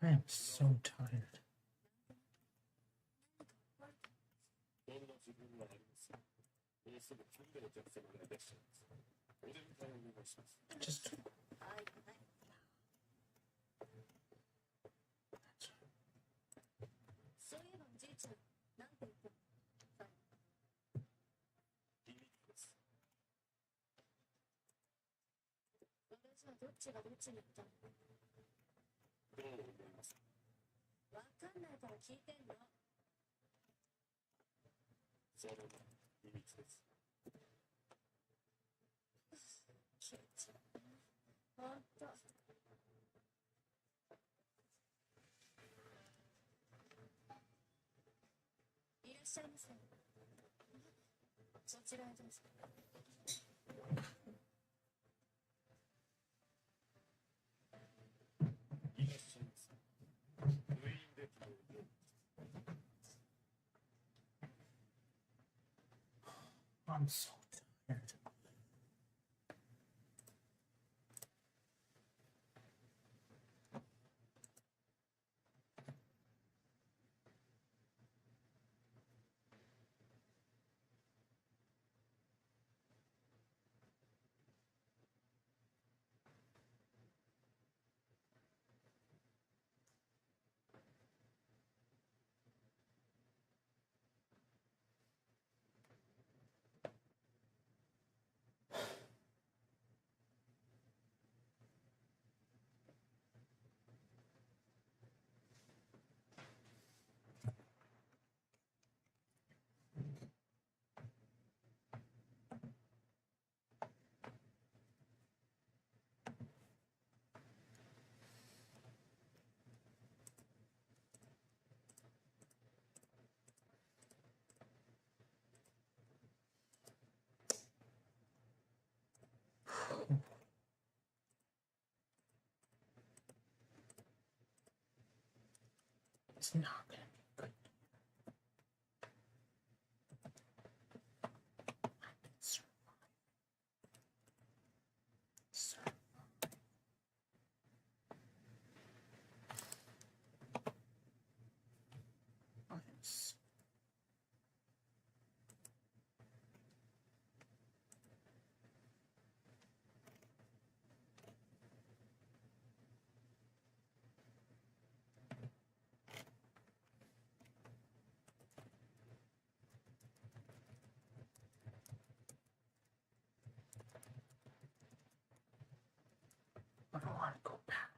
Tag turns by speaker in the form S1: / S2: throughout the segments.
S1: I am so tired. Just I'm so tired. It's not gonna be good. I can survive. I am so I don't want to go back.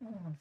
S1: Oh.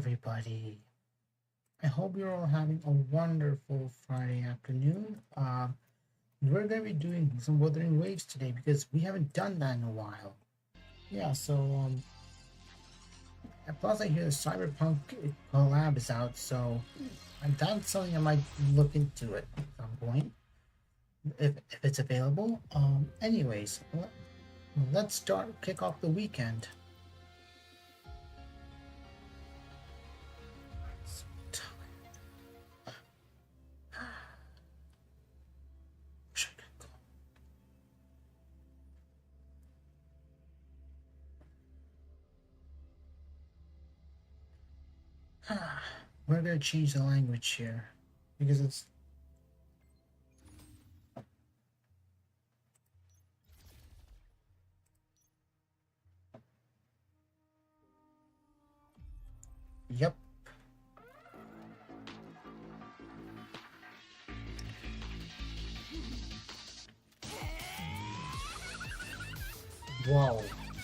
S1: everybody. I hope you're all having a wonderful Friday afternoon. We're going to be doing some Wuthering Waves today because we haven't done that in a while. Yeah, so, and plus I hear the Cyberpunk collab is out, so that's something I might look into at some point if it's available. Anyways, let's kick off the weekend. We're gonna change the language here because it's yep. Whoa,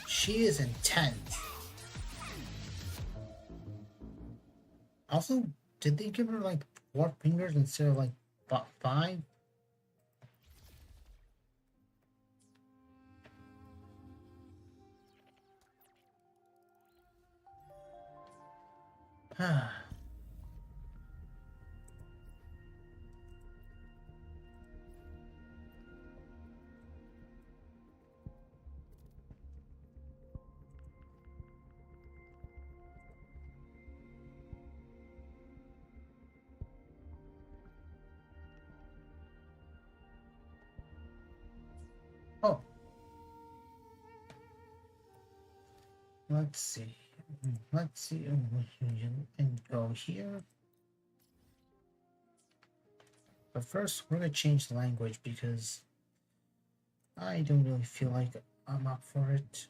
S1: she is intense. Also, did they give her like 4 fingers instead of like 5? Oh, let's see. Let's see. And go here. But first, we're gonna change the language because I don't really feel like I'm up for it.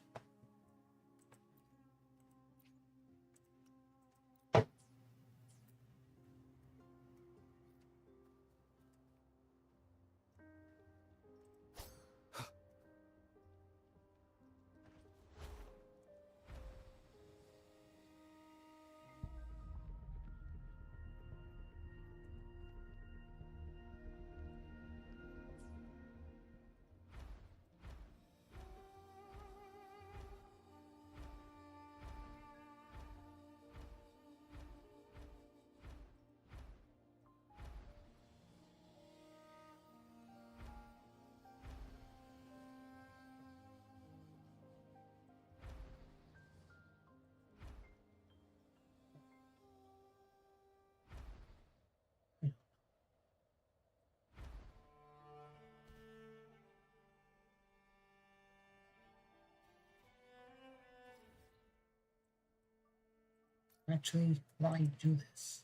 S1: Actually, why do this?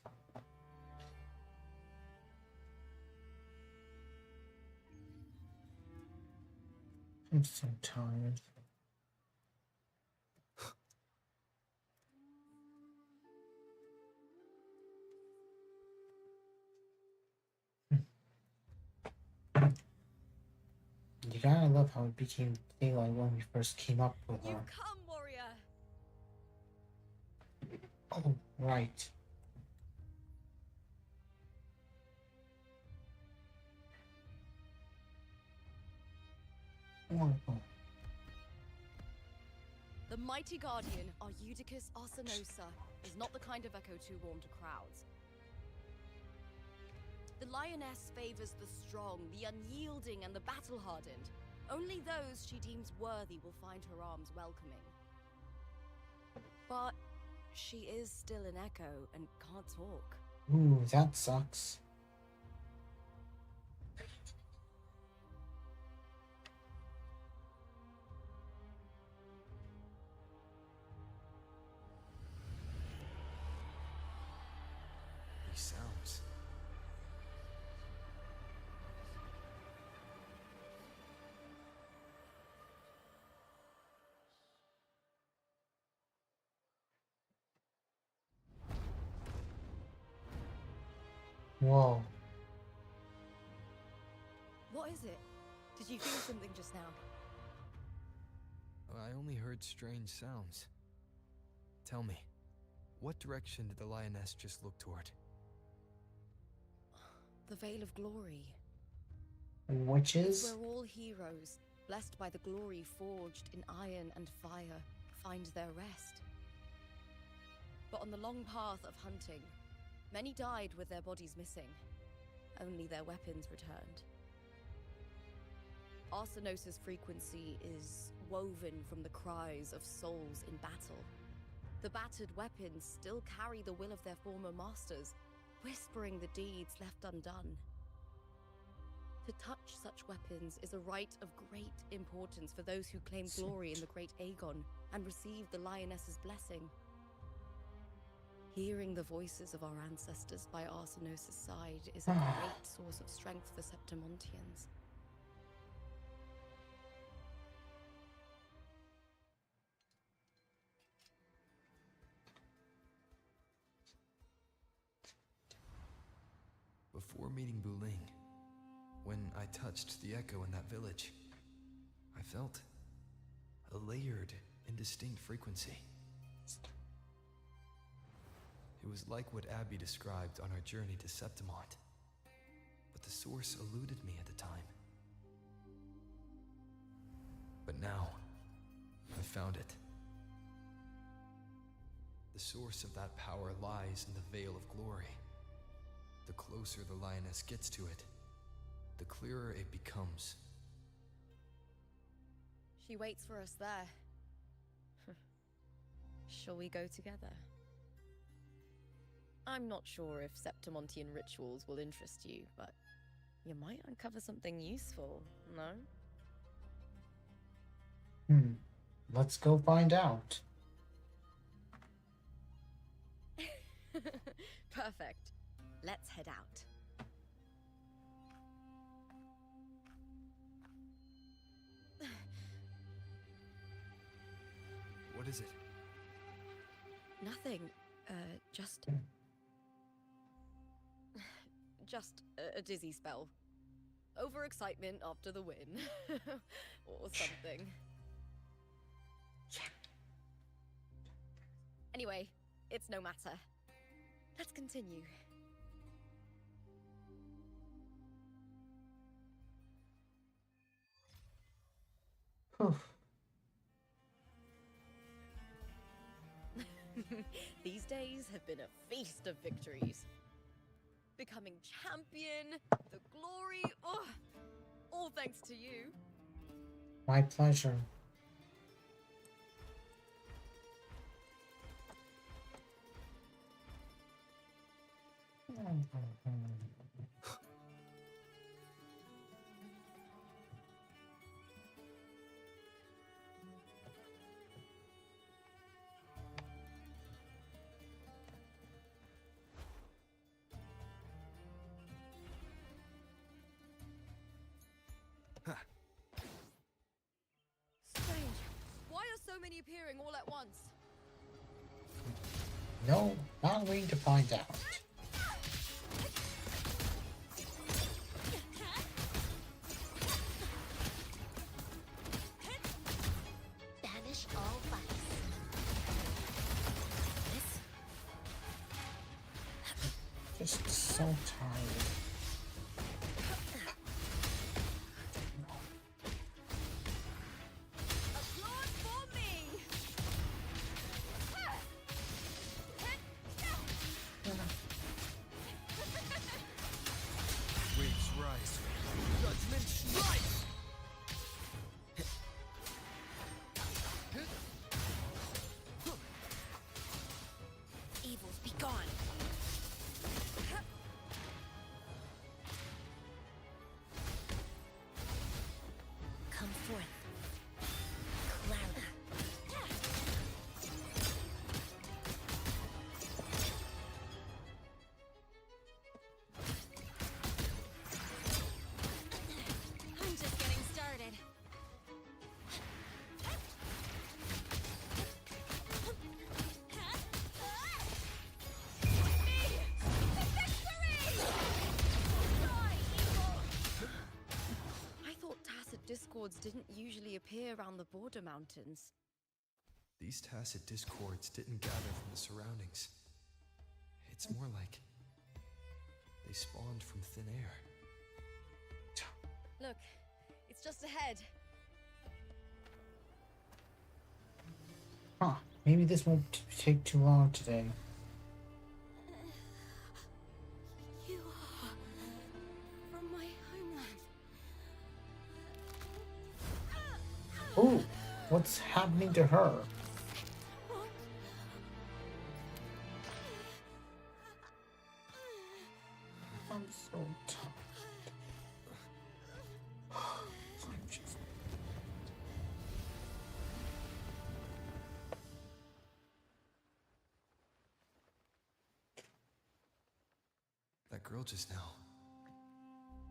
S1: I'm so tired. You gotta love how it became daylight when we first came up with her.
S2: You've come, warrior.
S1: Oh, right. Wonderful.
S2: The mighty guardian, Eudicus Arsenosa, is not the kind of echo too warm to crowds. The lioness favors the strong, the unyielding, and the battle-hardened. Only those she deems worthy will find her arms welcoming. But she is still an echo and can't talk.
S1: Ooh, that sucks.
S3: These sounds.
S1: Whoa.
S2: What is it? Did you feel something just now?
S3: I only heard strange sounds. Tell me, What direction did the lioness just look toward?
S2: The Veil of Glory.
S1: Which
S2: It's
S1: is?
S2: where all heroes, blessed by the glory forged in iron and fire, find their rest. But on the long path of hunting, many died with their bodies missing. Only their weapons returned. Arsinosis' frequency is woven from the cries of souls in battle. The battered weapons still carry the will of their former masters, whispering the deeds left undone. To touch such weapons is a rite of great importance for those who claim glory in the great Aegon and receive the lioness's blessing. Hearing the voices of our ancestors by Arsinosis' side is a great source of strength for Septimontians.
S3: Before meeting Buling, when I touched the echo in that village, I felt a layered, indistinct frequency. It was like what Abby described on our journey to Septimont, but the source eluded me at the time. But now, I found it. The source of that power lies in the Veil of Glory. The closer the lioness gets to it, the clearer it becomes.
S2: She waits for us there. Shall we go together? I'm not sure if Septimontian rituals will interest you, but you might uncover something useful, no?
S1: Let's go find out.
S2: Perfect. Let's head out.
S3: What is it?
S2: Nothing. Just a dizzy spell. Overexcitement after the win. Or something. Anyway, it's no matter. Let's continue. These days have been a feast of victories. Becoming champion, the glory, all thanks to you.
S1: My pleasure.
S2: Strange. Why are so many appearing all at once?
S1: No, not waiting to find out.
S2: Banish all vice.
S1: Just so tired.
S2: Applaud for me!
S3: Waves rise. Judgment strikes!
S2: Evils be gone. Come forth. Clara. I'm just getting started. I thought tacit discords didn't usually appear around the border mountains.
S3: These tacit discords didn't gather from the surroundings. It's more like they spawned from thin air.
S2: Look, it's just ahead.
S1: Huh. Maybe this won't take too long today.
S2: You are from my homeland.
S1: Ooh, what's happening to her?
S2: What?
S1: I'm so tired.
S3: That girl just now,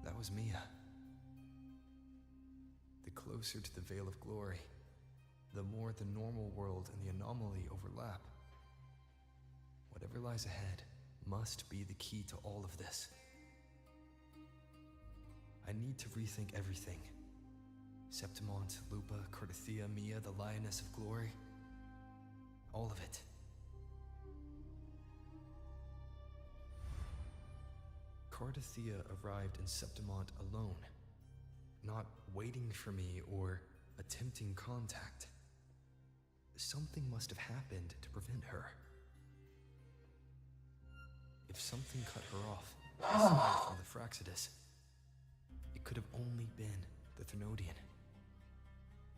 S3: that was Mia. The closer to the Veil of Glory, the more the normal world and the anomaly overlap. Whatever lies ahead must be the key to all of this. I need to rethink everything. Septimont, Lupa, Cardathia, Mia, the Lioness of Glory. All of it. Cardathia arrived in Septimont alone, not waiting for me or attempting contact. Something must have happened to prevent her. If something cut her off, aside from the Fraxidus, it could have only been the Thenodian,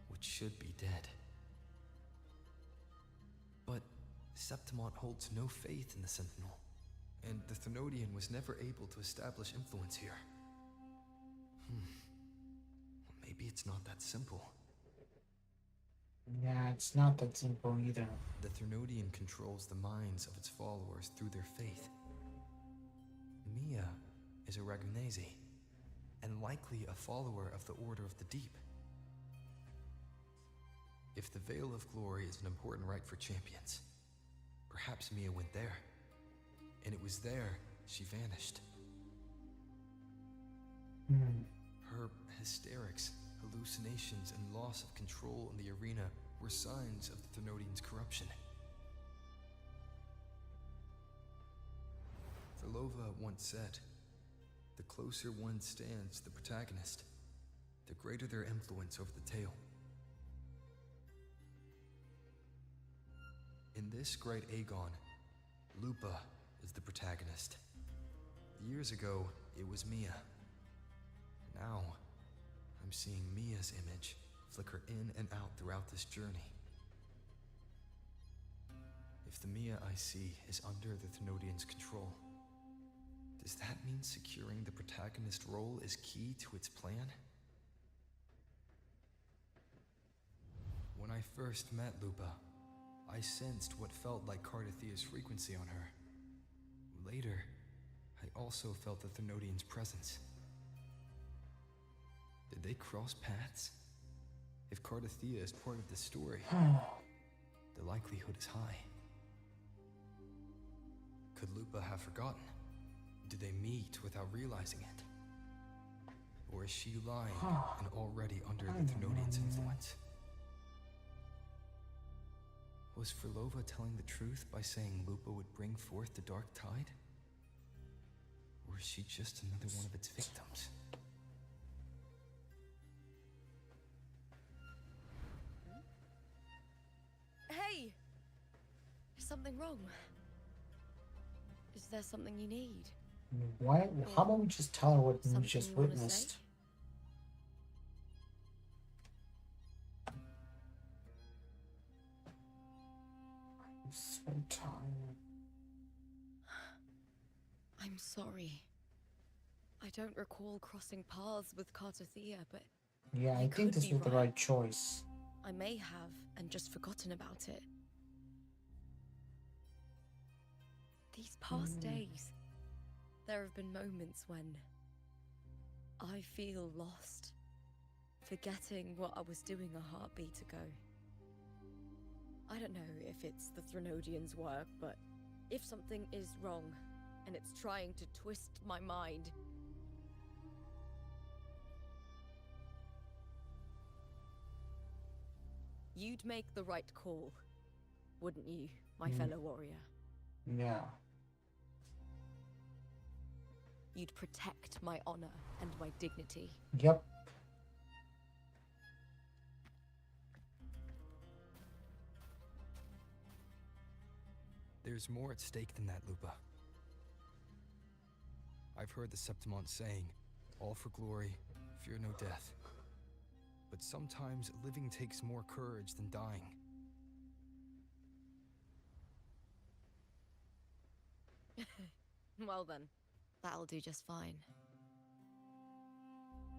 S3: which should be dead. But Septimont holds no faith in the Sentinel, and the Thenodian was never able to establish influence here. Maybe it's not that simple.
S1: Yeah, it's not that simple either.
S3: The Thenodian controls the minds of its followers through their faith. Mia is a Ragunesi, and likely a follower of the Order of the Deep. If the Veil of Glory is an important rite for champions, perhaps Mia went there, and it was there she vanished. Her hysterics, hallucinations, and loss of control in the arena were signs of the Thenodian's corruption. Verlova once said, "The closer one stands to the protagonist, the greater their influence over the tale." In this great Aegon, Lupa is the protagonist. Years ago, it was Mia. Now, I'm seeing Mia's image flicker in and out throughout this journey. If the Mia I see is under the Thenodian's control, does that mean securing the protagonist role is key to its plan? When I first met Lupa, I sensed what felt like Cardathia's frequency on her. Later, I also felt the Thenodian's presence. Did they cross paths? If Cardathia is part of the story, the likelihood is high. Could Lupa have forgotten? Did they meet without realizing it? Or is she lying and already under the Thenodian's influence? Was Verlova telling the truth by saying Lupa would bring forth the Dark Tide? Or is she just another one of its victims?
S2: Hey! Is something wrong? Is there something you need?
S1: Why? How about we just tell her what we
S2: Something
S1: just
S2: you wanna
S1: witnessed?
S2: say?
S1: I'm so tired.
S2: I'm sorry. I don't recall crossing paths with Cartathea, but
S1: Yeah, I
S2: You
S1: think
S2: could
S1: this
S2: be
S1: was the
S2: right.
S1: right choice.
S2: I may have and just forgotten about it. These past days, there have been moments when I feel lost, forgetting what I was doing a heartbeat ago. I don't know if it's the Thenodian's work, but if something is wrong and it's trying to twist my mind, you'd make the right call. wouldn't you, my fellow warrior?
S1: Yeah.
S2: You'd protect my honor and my dignity.
S1: Yep.
S3: There's more at stake than that, Lupa. I've heard the Septimont saying, all for glory, fear no death. But sometimes living takes more courage than dying.
S2: Well then, that'll do just fine.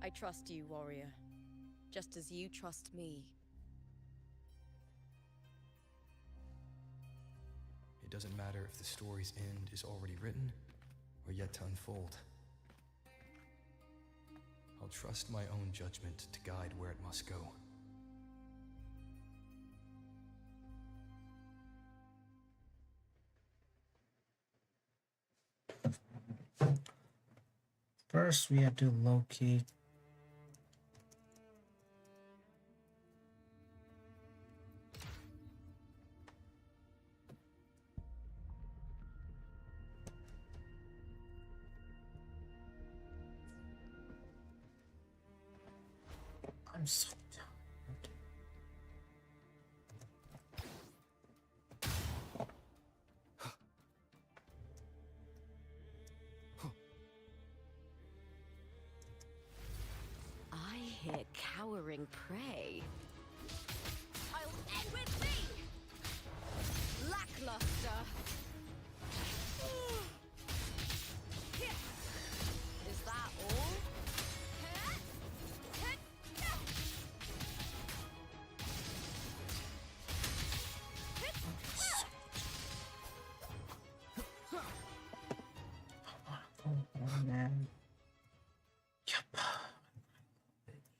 S2: I trust you, warrior. Just as you trust me.
S3: It doesn't matter if the story's end is already written or yet to unfold. I'll trust my own judgment to guide where it must go.
S1: First, we have to locate. I'm so tired.
S2: I hear cowering prey. I'll end with thee! Lackluster! Is that all?
S1: Oh man. Yep.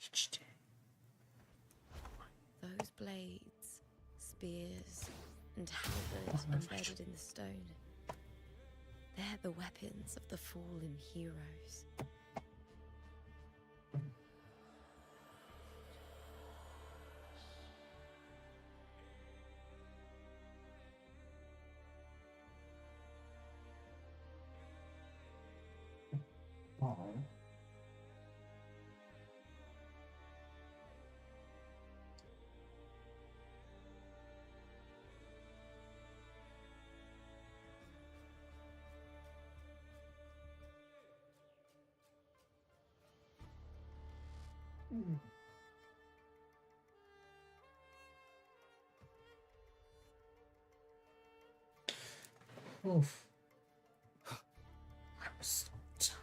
S1: Each day.
S2: Those blades, spears, and halberds embedded in the stone. They're the weapons of the fallen heroes.
S1: Oh. Oof. I'm so tired.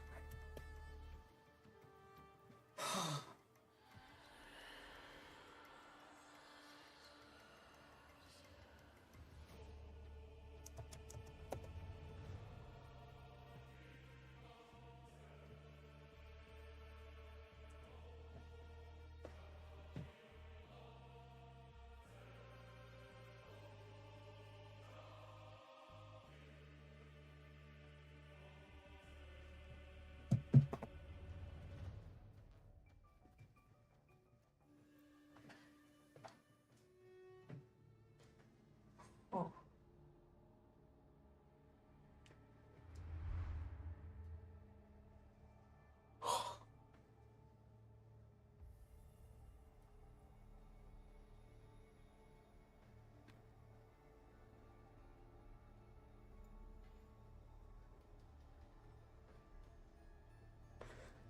S1: Oh.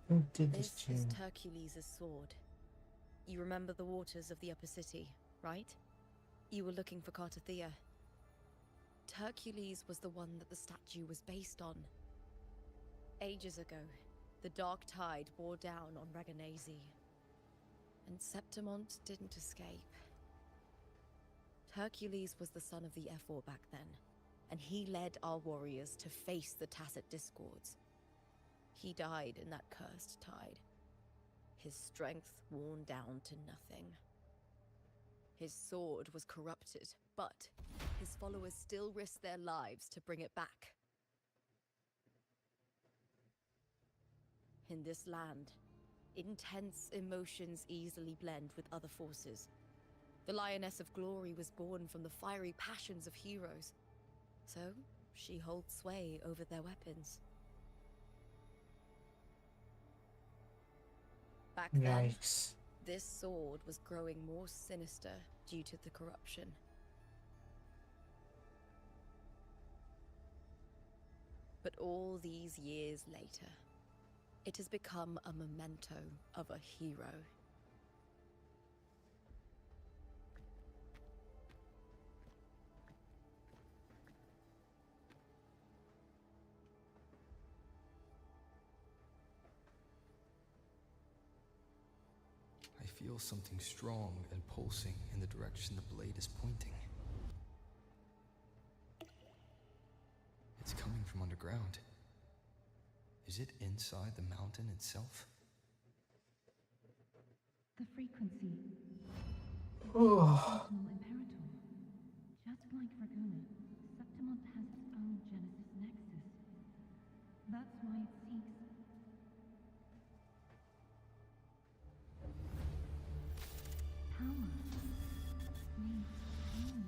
S1: Who did this
S2: This
S1: to
S2: is
S1: you?
S2: Hercules' sword. You remember the waters of the upper city, right? You were looking for Cartathea. Hercules was the one that the statue was based on. Ages ago, the dark tide bore down on Reganese. And Septimont didn't escape. Hercules was the son of the Ephor back then, and he led our warriors to face the Tacit Discords. He died in that cursed tide, his strength worn down to nothing. His sword was corrupted, but his followers still risked their lives to bring it back. In this land, intense emotions easily blend with other forces. The Lioness of Glory was born from the fiery passions of heroes, so she holds sway over their weapons. Back then,
S1: Yikes.
S2: this sword was growing more sinister due to the corruption. But all these years later, it has become a memento of a hero.
S3: I feel something strong and pulsing in the direction the blade is pointing. It's coming from underground. Is it inside the mountain itself?
S4: The frequency.
S1: Oh.
S4: Original Imperator. Just like Dragona, Septimont has its own Genesis Nexus. That's why it seeks. Power. Needs pain.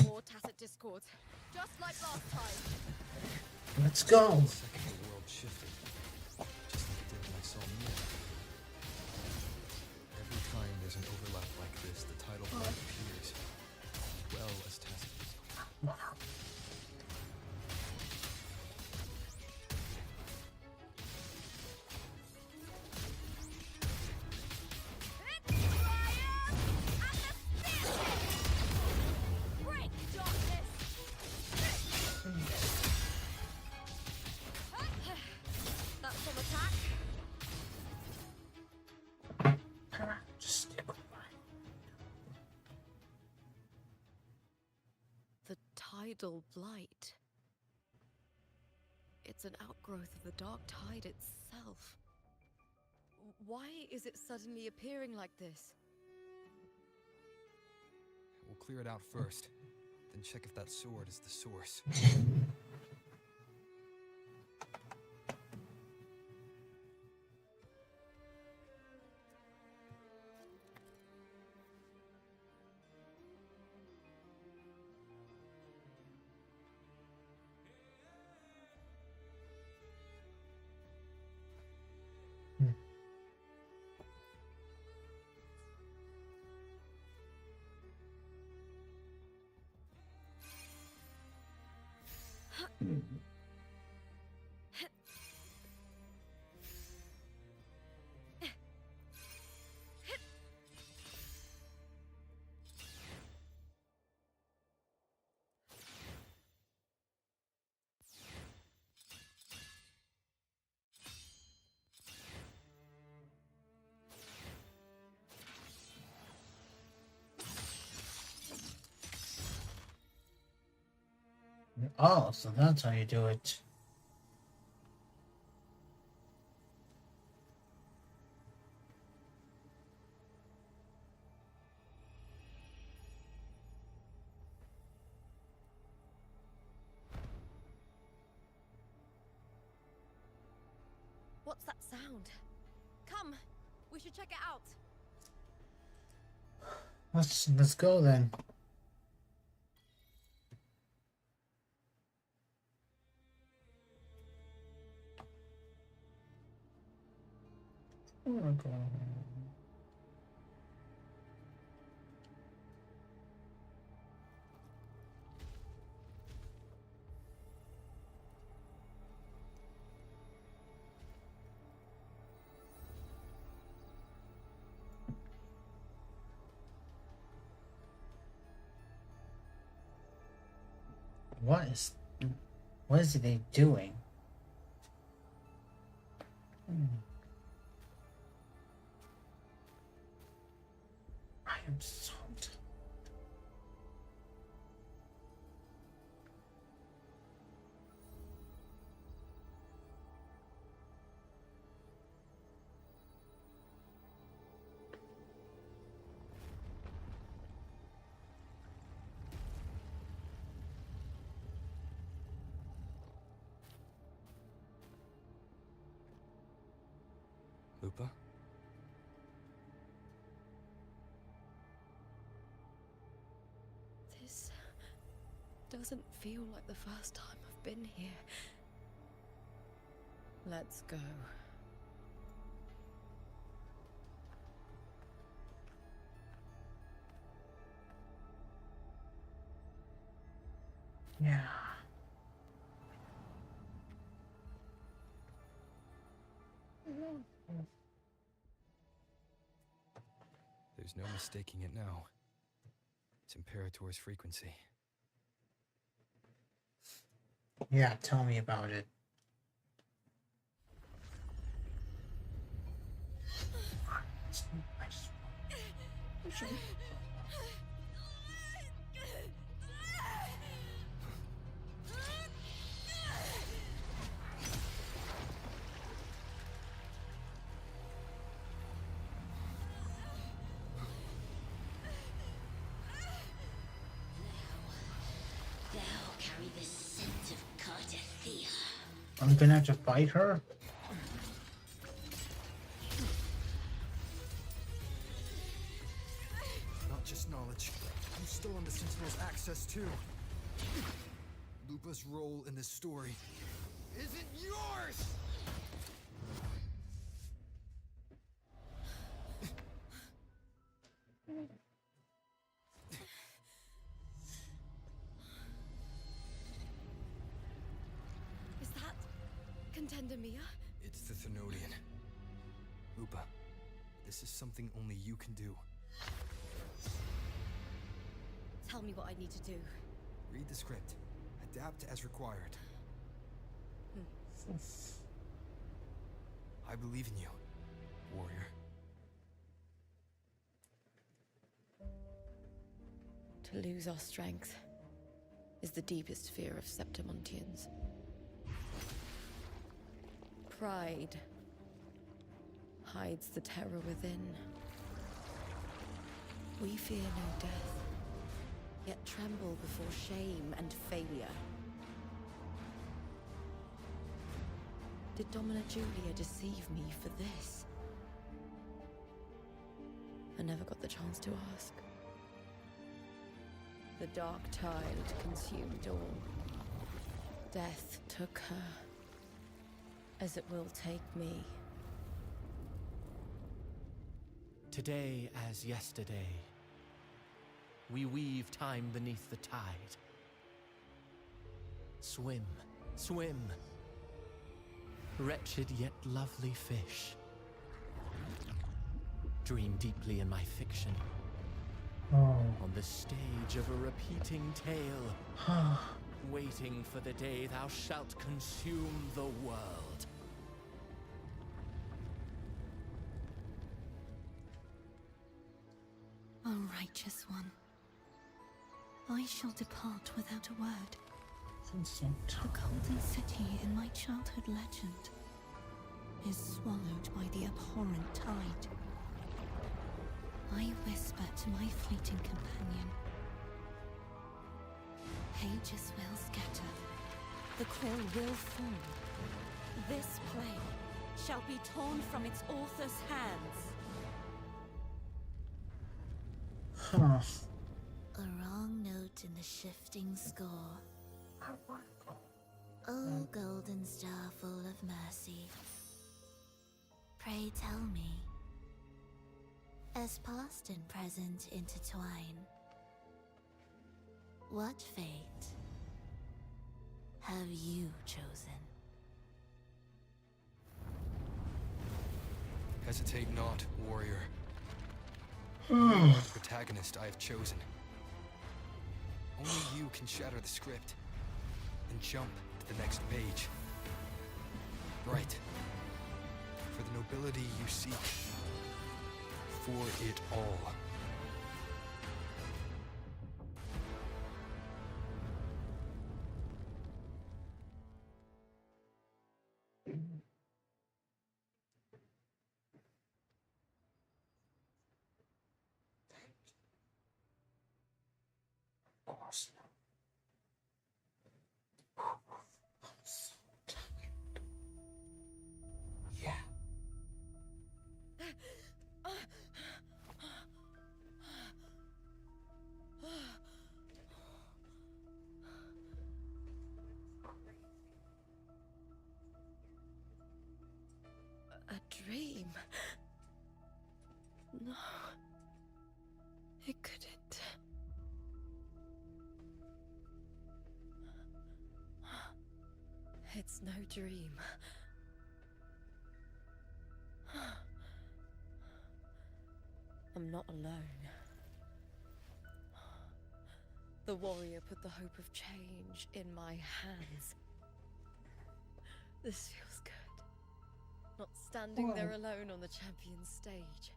S2: More tacit discords, just like last time.
S1: Let's go.
S3: The second the world shifted, just like it did when I saw Mia. Every time there's an overlap like this, the tidal blade appears, as well as tacit discord.
S2: Break, darkness! That's some attack.
S1: Just stick with mine.
S2: The tidal blight. It's an outgrowth of the dark tide itself. Why is it suddenly appearing like this?
S3: We'll clear it out first, then check if that sword is the source.
S1: Oh, so that's how you do it.
S2: What's that sound? Come, we should check it out.
S1: Let's go then. Oh, God. What is they doing? I am so tired.
S3: Lupa?
S2: This doesn't feel like the first time I've been here. Let's go.
S1: Yeah.
S3: There's no mistaking it now. It's Imperator's frequency.
S1: Yeah, tell me about it.
S5: Carry the scent of Cardathea.
S1: I'm gonna have to fight her?
S3: Not just knowledge. I'm still on the Sentinel's access too. Lupa's role in this story isn't yours!
S2: Is that Contender Mia?
S3: It's the Thenodian. Lupa, this is something only you can do.
S2: Tell me what I need to do.
S3: Read the script. Adapt as required. I believe in you, warrior.
S2: To lose our strength is the deepest fear of Septimontians. Pride hides the terror within. We fear no death, yet tremble before shame and failure. Did Domina Julia deceive me for this? I never got the chance to ask. The dark tide consumed all. Death took her, as it will take me.
S6: Today as yesterday, we weave time beneath the tide. Swim, swim, wretched yet lovely fish. Dream deeply in my fiction,
S1: Oh.
S6: on the stage of a repeating tale, waiting for the day thou shalt consume the world.
S4: O righteous one, I shall depart without a word. The golden city in my childhood legend is swallowed by the abhorrent tide. I whisper to my fleeting companion. Pages will scatter. The quill will fall. This play shall be torn from its author's hands.
S1: Huh.
S5: A wrong note in the shifting score. Oh, golden star full of mercy. Pray tell me, as past and present intertwine, what fate have you chosen?
S3: Hesitate not, warrior. You are the protagonist I have chosen. Only you can shatter the script and jump to the next page. Right. For the nobility you seek. For it all.
S1: Of course. I'm so tired. Yeah.
S2: No. It couldn't. It's no dream. I'm not alone. The warrior put the hope of change in my hands. This feels good. Not standing there alone on the champion's stage.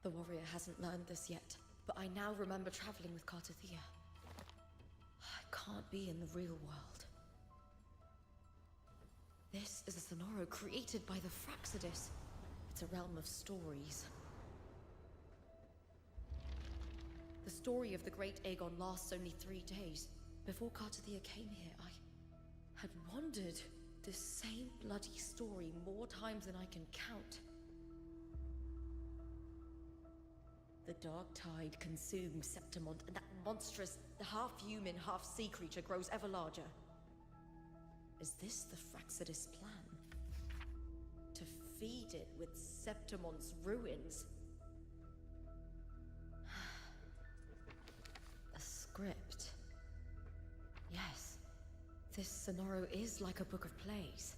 S2: The warrior hasn't learned this yet, but I now remember traveling with Cartathea. I can't be in the real world. This is a Sonoro created by the Fraxidus. It's a realm of stories. The story of the great Aegon lasts only 3 days. Before Cartathea came here, I had wandered this same bloody story more times than I can count. The dark tide consumes Septimont, and that monstrous, half-human, half-sea creature grows ever larger. Is this the Fraxidus plan? To feed it with Septimont's ruins? A script. Yes, this Sonoro is like a book of plays.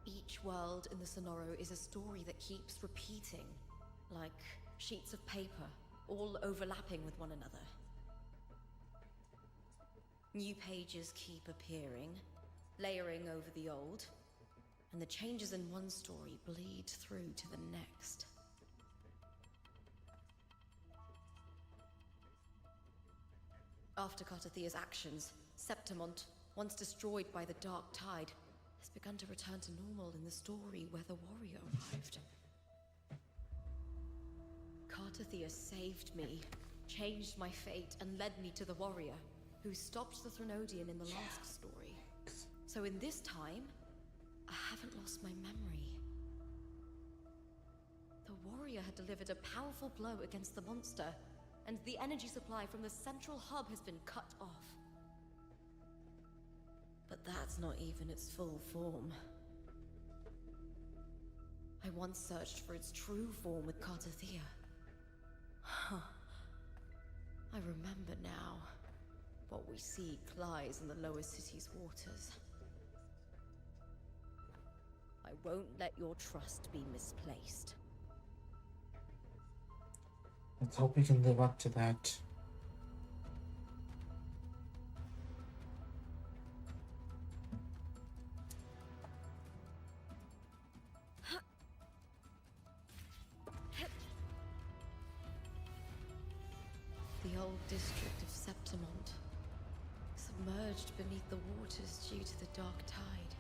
S2: Each world in the Sonoro is a story that keeps repeating, like sheets of paper, all overlapping with one another. New pages keep appearing, layering over the old, and the changes in one story bleed through to the next. After Cartathea's actions, Septimont, once destroyed by the dark tide, has begun to return to normal in the story where the warrior arrived. Cartathea saved me, changed my fate, and led me to the warrior, who stopped the Threnodian in the last story. So in this time, I haven't lost my memory. The warrior had delivered a powerful blow against the monster, and the energy supply from the central hub has been cut off. But that's not even its full form. I once searched for its true form with Cartathea. Huh. I remember now. What we seek lies in the lower city's waters. I won't let your trust be misplaced.
S1: Let's hope we can live up to that.
S2: The old district of Septimont, submerged beneath the waters due to the dark tide.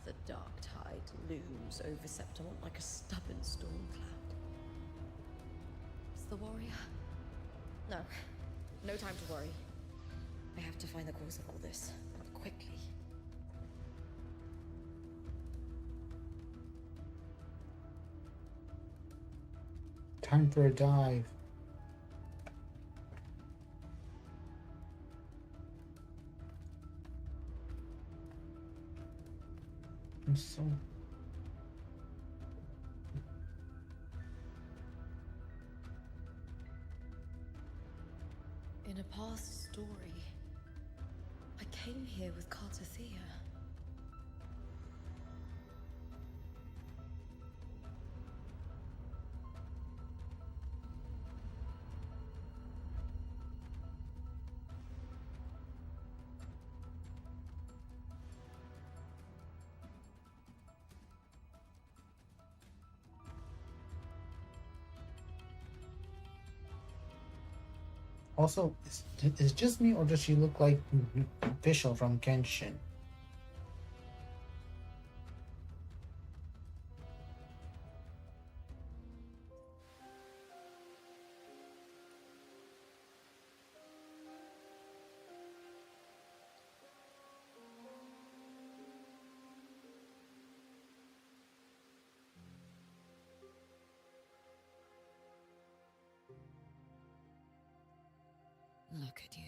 S2: The dark tide looms over Septimont like a stubborn storm cloud. Is the warrior? No. No time to worry. I have to find the cause of all this, and quickly.
S1: Time for a dive. I'm so...
S2: In a past story, I came here with Cartathea.
S1: Also, is it just me, or does she look like Vishal from Genshin?
S4: look at you.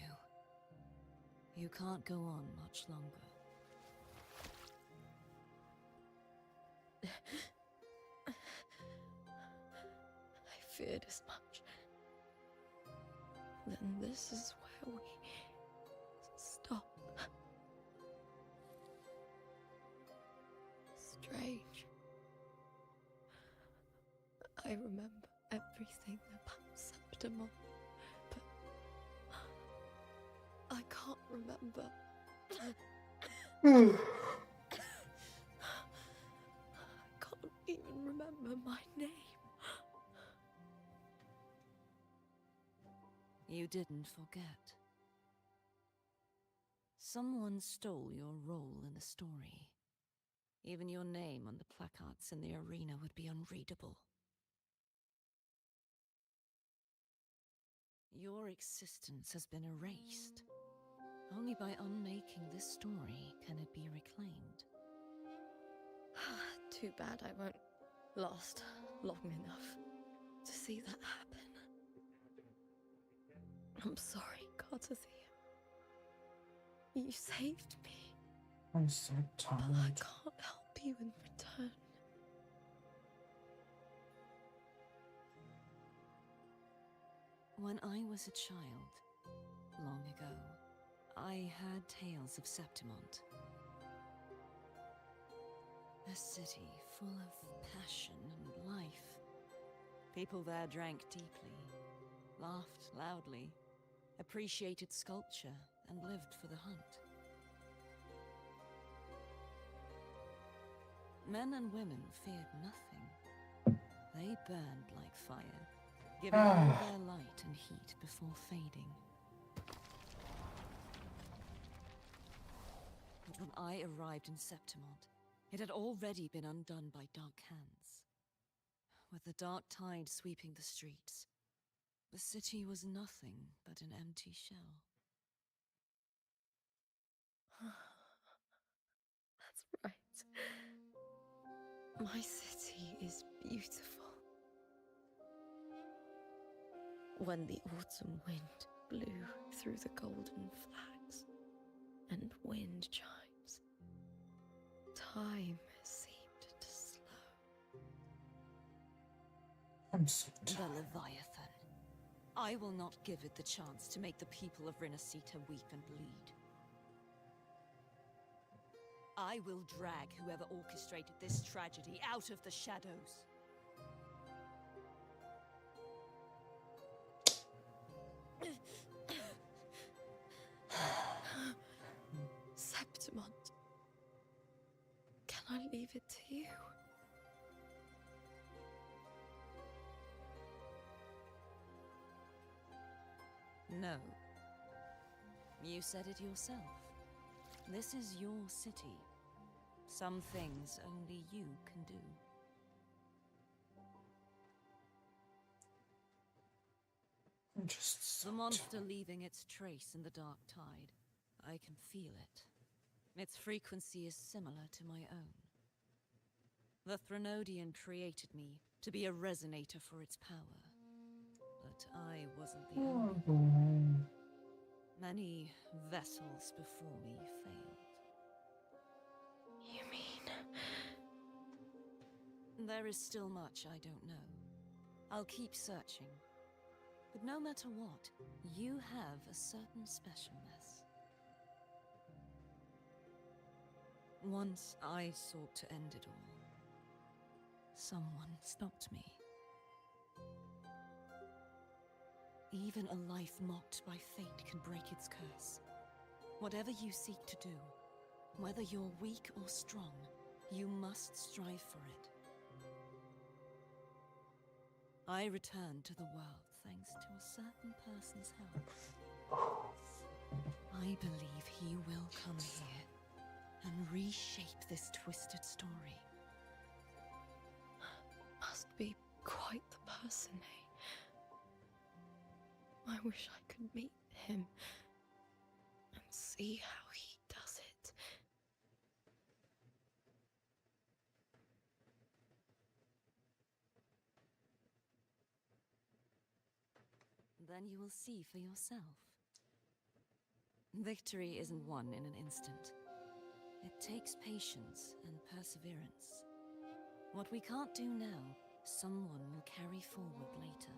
S4: You can't go on much longer.
S2: I feared as much. Then this is where we stop. Strange. I remember everything about Septimon, but I can't remember. I can't even remember my name.
S4: You didn't forget. Someone stole your role in the story. Even your name on the placards in the arena would be unreadable. Your existence has been erased. Only by unmaking this story can it be reclaimed.
S2: Too bad I won't last long enough to see that happen. I'm sorry, Cartathea. You saved me.
S1: I'm so
S2: But I
S1: tired.
S2: can't help you in return.
S4: When I was a child, long ago, I heard tales of Septimont. A city full of passion and life. People there drank deeply, laughed loudly, appreciated sculpture, and lived for the hunt. Men and women feared nothing. They burned like fire, giving all their light and heat before fading. But when I arrived in Septimont, it had already been undone by dark hands. With the dark tide sweeping the streets, the city was nothing but an empty shell.
S2: That's right. My city is beautiful. When the autumn wind blew through the golden flags and wind chimes, time seemed to slow.
S1: I'm so
S4: The
S1: tired.
S4: Leviathan. I will not give it the chance to make the people of Rinascita weep and bleed. I will drag whoever orchestrated this tragedy out of the shadows.
S2: Septimont, can I leave it to you?
S4: No. You said it yourself. This is your city. Some things only you can do.
S1: I'm just so
S4: The monster leaving its trace in the dark tide. I can feel it. Its frequency is similar to my own. The Threnodian created me to be a resonator for its power. But I wasn't the only one. Many vessels before me failed.
S2: You mean...
S4: There is still much I don't know. I'll keep searching. But no matter what, you have a certain specialness. Once I sought to end it all. Someone stopped me. Even a life mocked by fate can break its curse. Whatever you seek to do, whether you're weak or strong, you must strive for it. I returned to the world thanks to a certain person's help. I believe he will come here and reshape this twisted story.
S2: Must be quite the person, eh? I wish I could meet him and see how he does it.
S4: Then you will see for yourself.
S7: Victory isn't won in an instant. It takes patience and perseverance. What we can't do now, someone will carry forward later.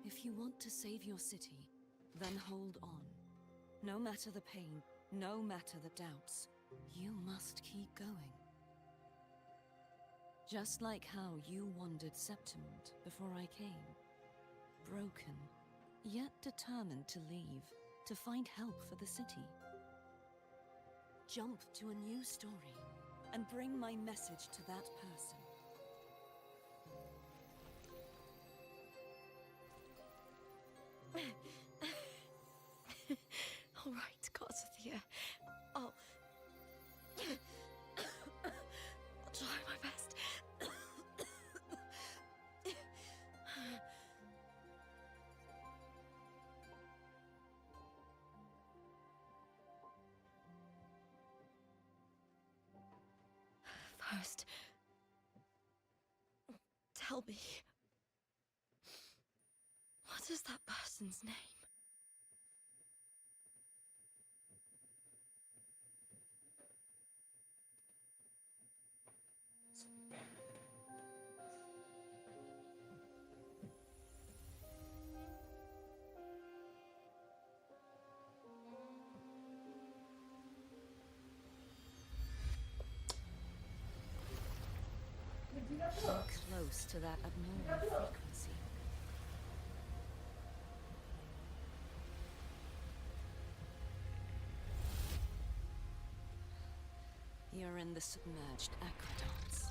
S7: If you want to save your city, then hold on. No matter the pain, no matter the doubts, you must keep going. Just like how you wandered Septimont before I came. Broken, yet determined to leave, to find help for the city. Jump to a new story, and bring my message to that person.
S2: All right, Garcia. I'll try my best. First, tell me, what is that person's name?
S7: Close to that abnormal frequency. You're in the submerged aqueducts.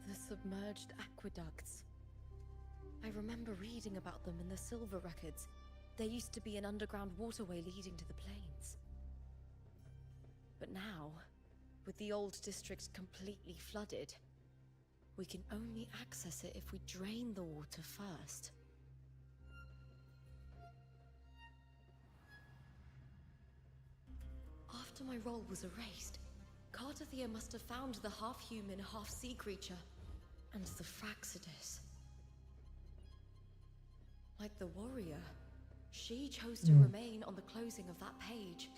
S2: The submerged aqueducts. I remember reading about them in the Silver Records. There used to be an underground waterway leading to the plains. But now, with the old district completely flooded, we can only access it if we drain the water first. After my role was erased, Cartathea must have found the half-human, half-sea creature, and the Fraxidus. Like the warrior, she chose to remain on the closing of that page,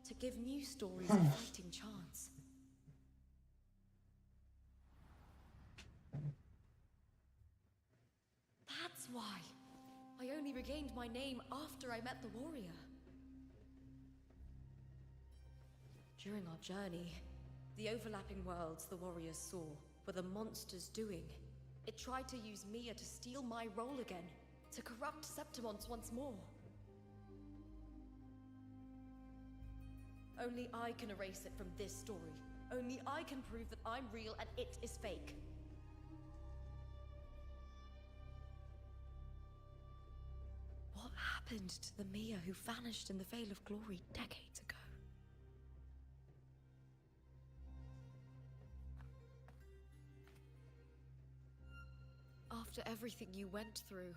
S2: to give new stories a fighting chance. That's why I only regained my name after I met the warrior. During our journey, the overlapping worlds the warriors saw were the monsters doing. It tried to use Mia to steal my role again, to corrupt Septimont once more. Only I can erase it from this story. Only I can prove that I'm real and it is fake. What happened to the Mia who vanished in the Veil of Glory decades ago? After everything you went through,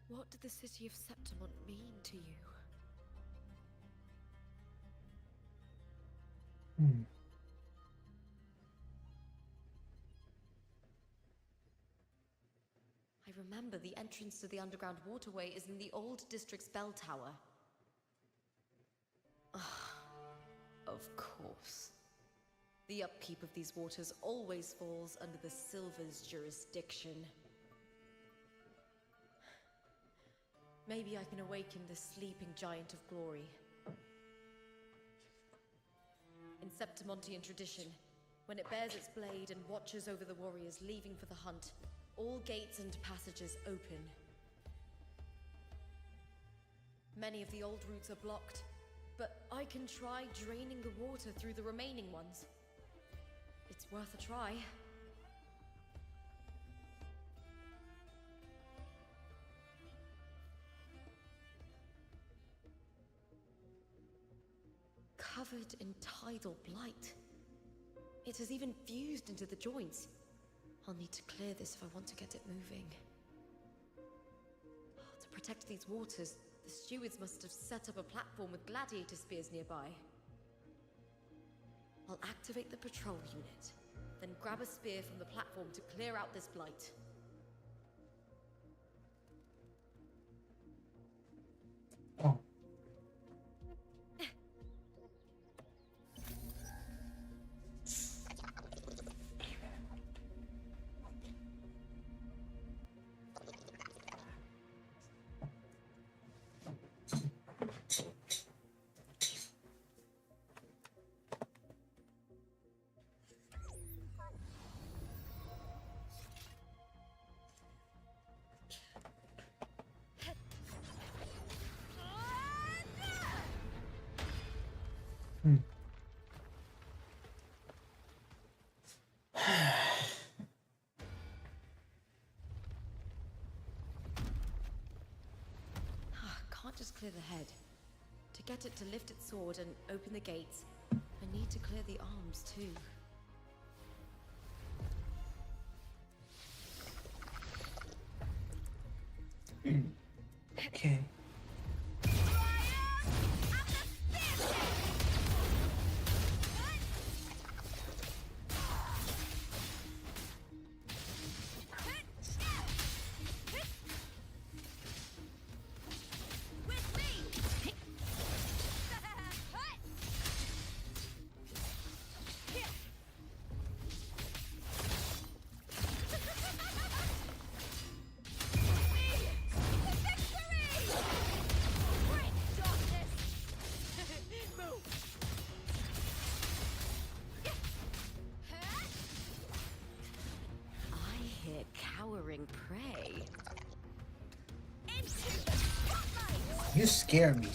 S2: what did the city of Septimont mean to you? I remember the entrance to the underground waterway is in the old district's bell tower. Of course. The upkeep of these waters always falls under the Silver's jurisdiction. Maybe I can awaken the sleeping giant of glory. In Septimontian tradition, when it bears its blade and watches over the warriors leaving for the hunt, all gates and passages open. Many of the old routes are blocked, but I can try draining the water through the remaining ones. It's worth a try. covered in tidal blight. It has even fused into the joints. I'll need to clear this if I want to get it moving. To protect these waters, the stewards must have set up a platform with gladiator spears nearby. I'll activate the patrol unit, then grab a spear from the platform to clear out this blight.
S1: Oh.
S2: Can't just clear the head. To get it to lift its sword and open the gates, I need to clear the arms too.
S1: Okay.
S2: Prey.
S1: You scare me.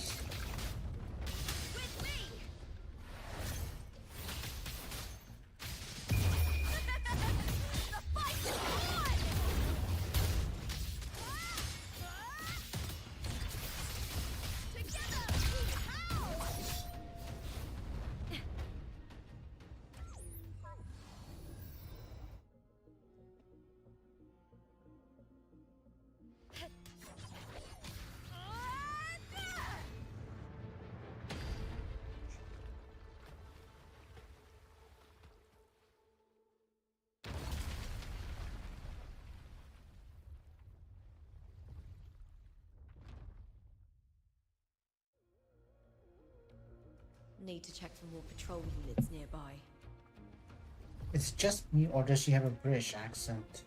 S2: Need to check for more patrol units nearby.
S1: It's just me, or does she have a British accent?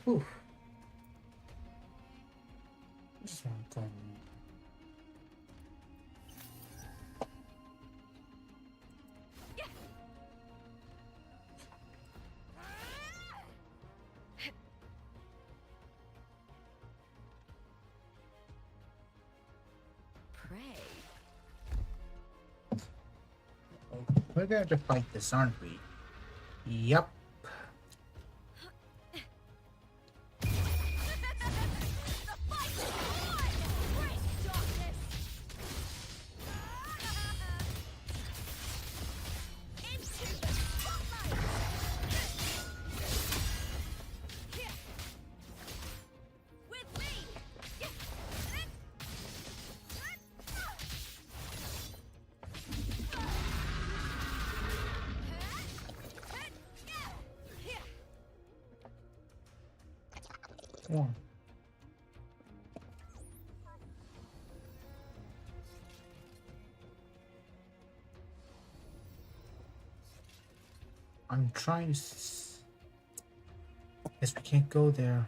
S1: Oof. Just want to
S2: Prey.
S1: We're going to fight this, aren't we? Yup. One. I'm trying to. Guess we can't go there.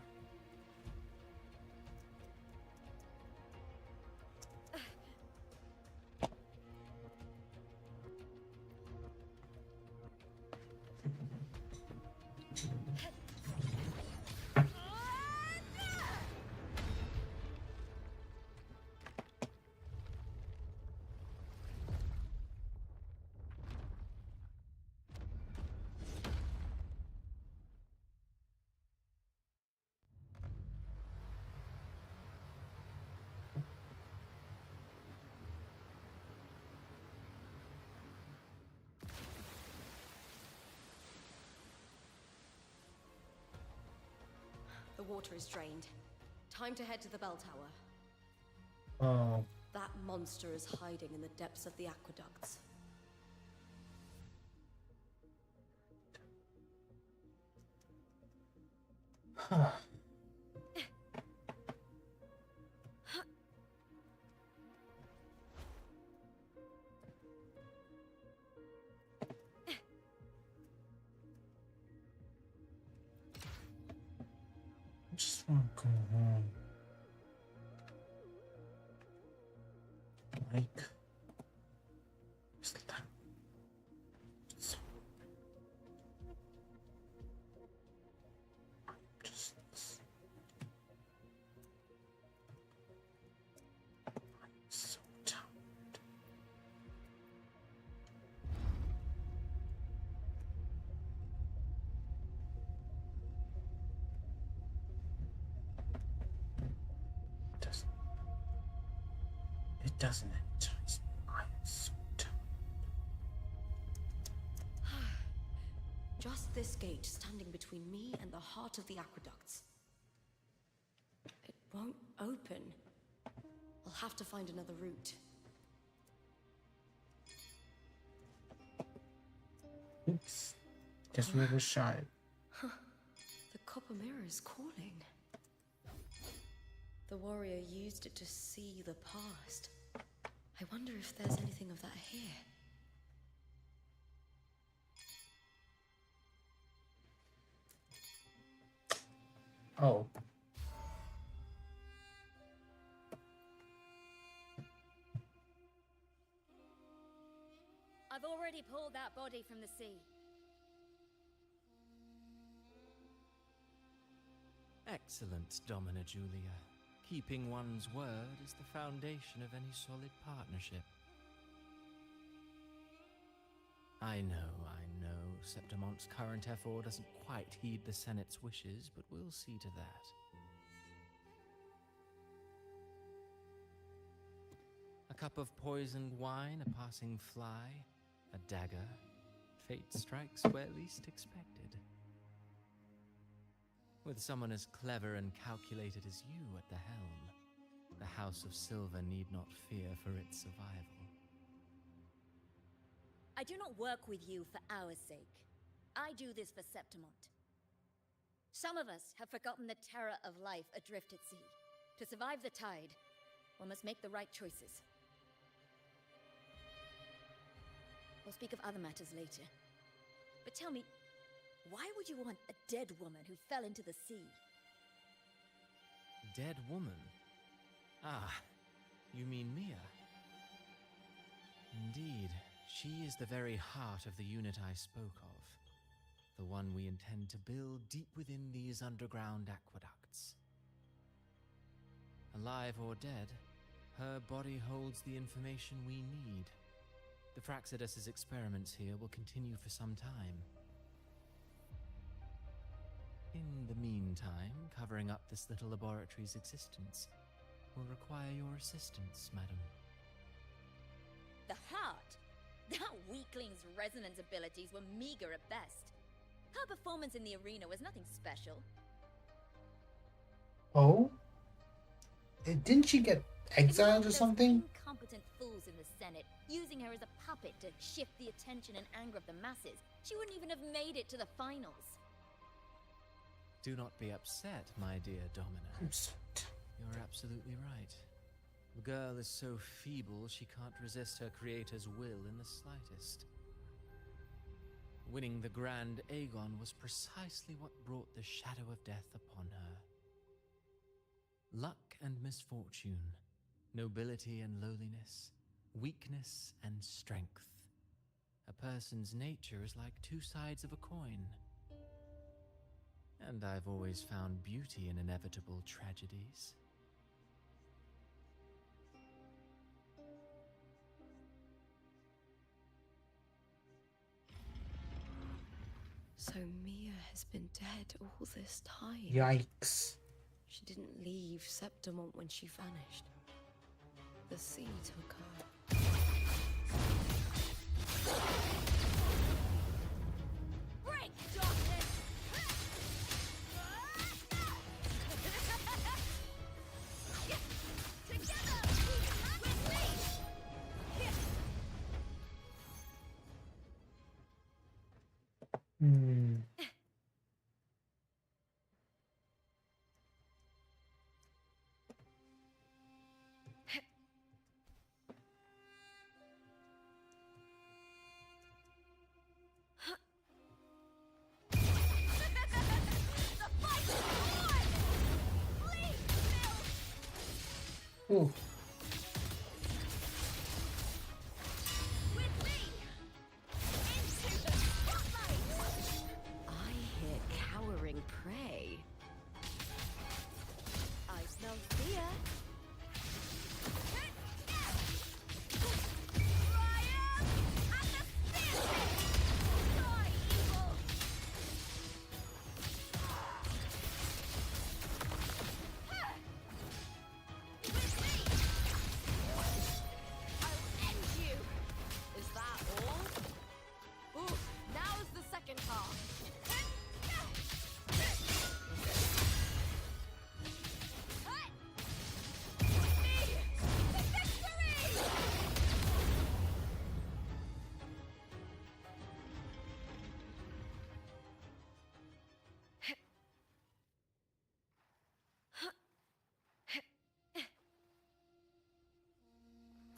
S2: The water is drained. Time to head to the bell tower.
S1: Oh.
S2: That monster is hiding in the depths of the aqueducts.
S1: Huh. I just want to go home. Like, just that. So, just. I'm so tired. It doesn't energize me. I am so tired.
S2: Just this gate standing between me and the heart of the aqueducts. It won't open. I'll have to find another route.
S1: Oops. Guess we were shy.
S2: The copper mirror is calling. The warrior used it to see the past. I wonder if there's anything of that here.
S1: Oh.
S8: I've already pulled that body from the sea.
S6: Excellent, Domina Julia. Keeping one's word is the foundation of any solid partnership. I know. Septimonte's current effort doesn't quite heed the Senate's wishes, but we'll see to that. A cup of poisoned wine, a passing fly, a dagger. Fate strikes where least expected. With someone as clever and calculated as you at the helm, the House of Silver need not fear for its survival.
S8: I do not work with you for our sake. I do this for Septimont. Some of us have forgotten the terror of life adrift at sea. To survive the tide, one must make the right choices. We'll speak of other matters later. But tell me, why would you want a dead woman who fell into the sea?
S6: Dead woman? Ah, you mean Mia? Indeed, she is the very heart of the unit I spoke of. The one we intend to build deep within these underground aqueducts. Alive or dead, her body holds the information we need. The Fraxidus's experiments here will continue for some time. In the meantime, covering up this little laboratory's existence will require your assistance, madam.
S8: The heart? That weakling's resonance abilities were meager at best. Her performance in the arena was nothing special.
S1: Oh? Didn't she get exiled or something?
S8: Incompetent fools in the Senate, using her as a puppet to shift the attention and anger of the masses. She wouldn't even have made it to the finals.
S6: Do not be upset, my dear Domina.
S1: I'm so
S6: You're absolutely right. The girl is so feeble she can't resist her creator's will in the slightest. Winning the Grand Aegon was precisely what brought the shadow of death upon her. Luck and misfortune, nobility and lowliness, weakness and strength. A person's nature is like two sides of a coin. And I've always found beauty in inevitable tragedies.
S2: So Mia has been dead all this time.
S1: Yikes.
S2: She didn't leave Septimont when she vanished. The sea took her.
S8: Break, darkness!
S1: Hmm. Ooh.
S2: I hear cowering prey. I smell fear. Is that all? Ooh, now's the second half.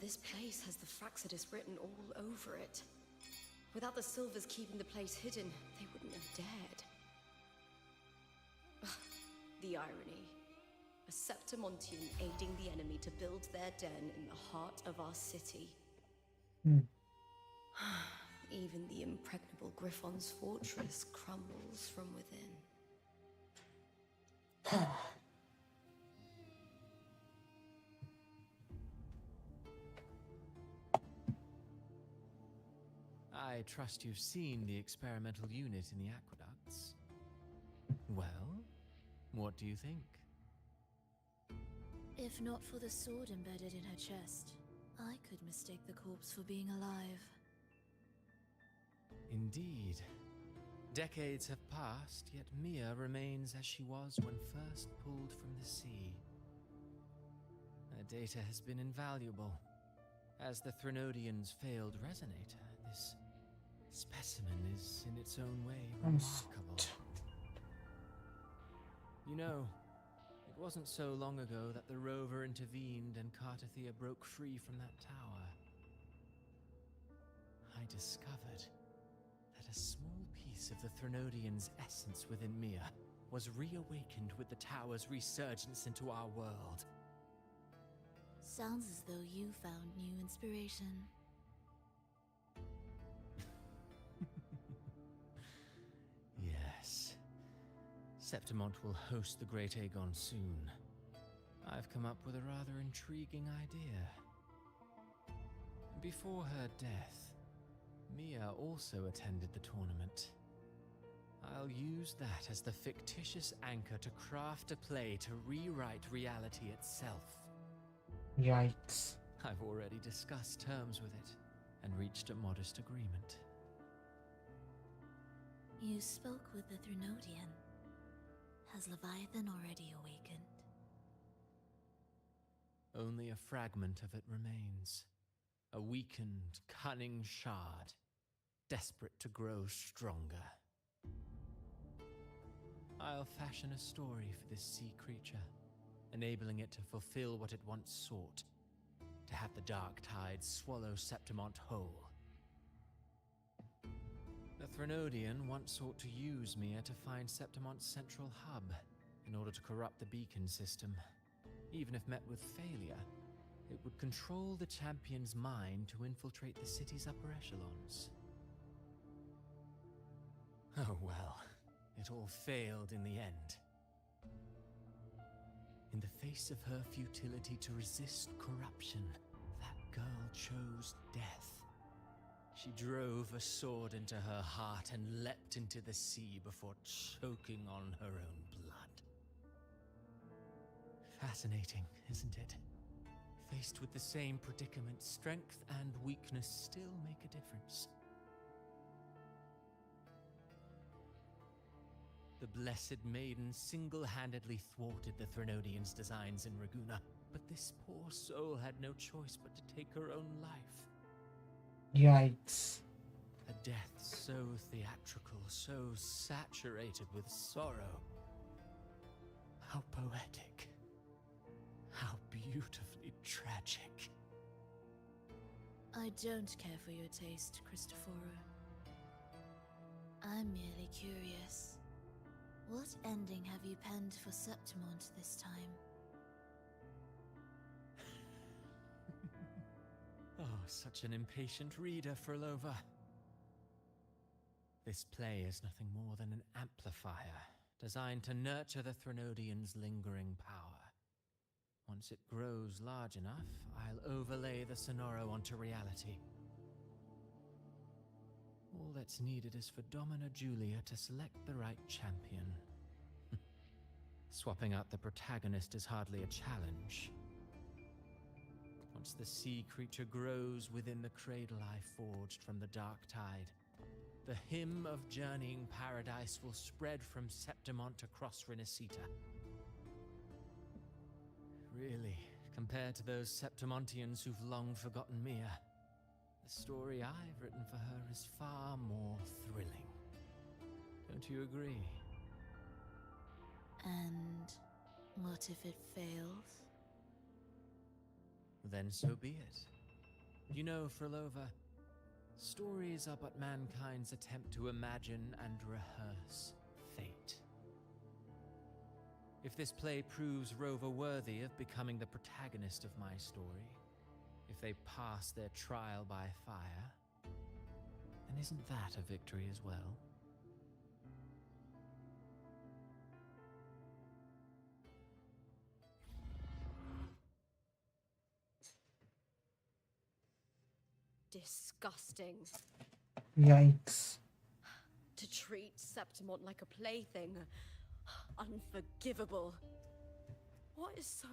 S2: This place has the Fraxidus written all over it. Without the Silvers keeping the place hidden, they wouldn't have dared. Ugh, the irony. A Septimontian aiding the enemy to build their den in the heart of our city.
S1: Hmm.
S2: Even the impregnable Griffon's fortress crumbles from within.
S6: I trust you've seen the experimental unit in the aqueducts. Well, what do you think?
S4: If not for the sword embedded in her chest, I could mistake the corpse for being alive.
S6: Indeed. Decades have passed, yet Mia remains as she was when first pulled from the sea. Her data has been invaluable. As the Threnodian's failed resonator, this specimen is in its own way remarkable. You know, it wasn't so long ago that the rover intervened and Cartathea broke free from that tower. I discovered that a small piece of the Threnodian's essence within Mia was reawakened with the tower's resurgence into our world.
S4: Sounds as though you found new inspiration.
S6: Yes. Septimont will host the Great Aegon soon. I've come up with a rather intriguing idea. Before her death, Mia also attended the tournament. I'll use that as the fictitious anchor to craft a play to rewrite reality itself.
S1: Yikes.
S6: I've already discussed terms with it and reached a modest agreement.
S4: You spoke with the Threnodian. Has Leviathan already awakened?
S6: Only a fragment of it remains. A weakened, cunning shard, desperate to grow stronger. I'll fashion a story for this sea creature, enabling it to fulfill what it once sought, to have the dark tides swallow Septimont whole. The Threnodian once sought to use Mia to find Septimont's central hub in order to corrupt the beacon system. Even if met with failure, it would control the champion's mind to infiltrate the city's upper echelons. Oh well, it all failed in the end. In the face of her futility to resist corruption, that girl chose death. She drove a sword into her heart and leapt into the sea before choking on her own blood. Fascinating, isn't it? Faced with the same predicament, strength and weakness still make a difference. The Blessed Maiden single-handedly thwarted the Threnodian's designs in Raguna, but this poor soul had no choice but to take her own life.
S1: Yikes.
S6: A death so theatrical, so saturated with sorrow. How poetic. How beautifully tragic.
S7: I don't care for your taste, Cristoforo. I'm merely curious. What ending have you penned for Septimont this time?
S6: Oh, such an impatient reader, Frolova. This play is nothing more than an amplifier, designed to nurture the Threnodian's lingering power. Once it grows large enough, I'll overlay the Sonoro onto reality. All that's needed is for Domina Julia to select the right champion. Swapping out the protagonist is hardly a challenge. Once the sea creature grows within the cradle I forged from the dark tide, the hymn of journeying paradise will spread from Septimont across Renacita. Really, compared to those Septimontians who've long forgotten Mia, the story I've written for her is far more thrilling. Don't you agree?
S7: And what if it fails?
S6: Then so be it. You know, Frolova, stories are but mankind's attempt to imagine and rehearse fate. If this play proves Rover worthy of becoming the protagonist of my story, if they pass their trial by fire, then isn't that a victory as well?
S2: Disgusting.
S1: Yikes.
S2: To treat Septimont like a plaything. Unforgivable. What is so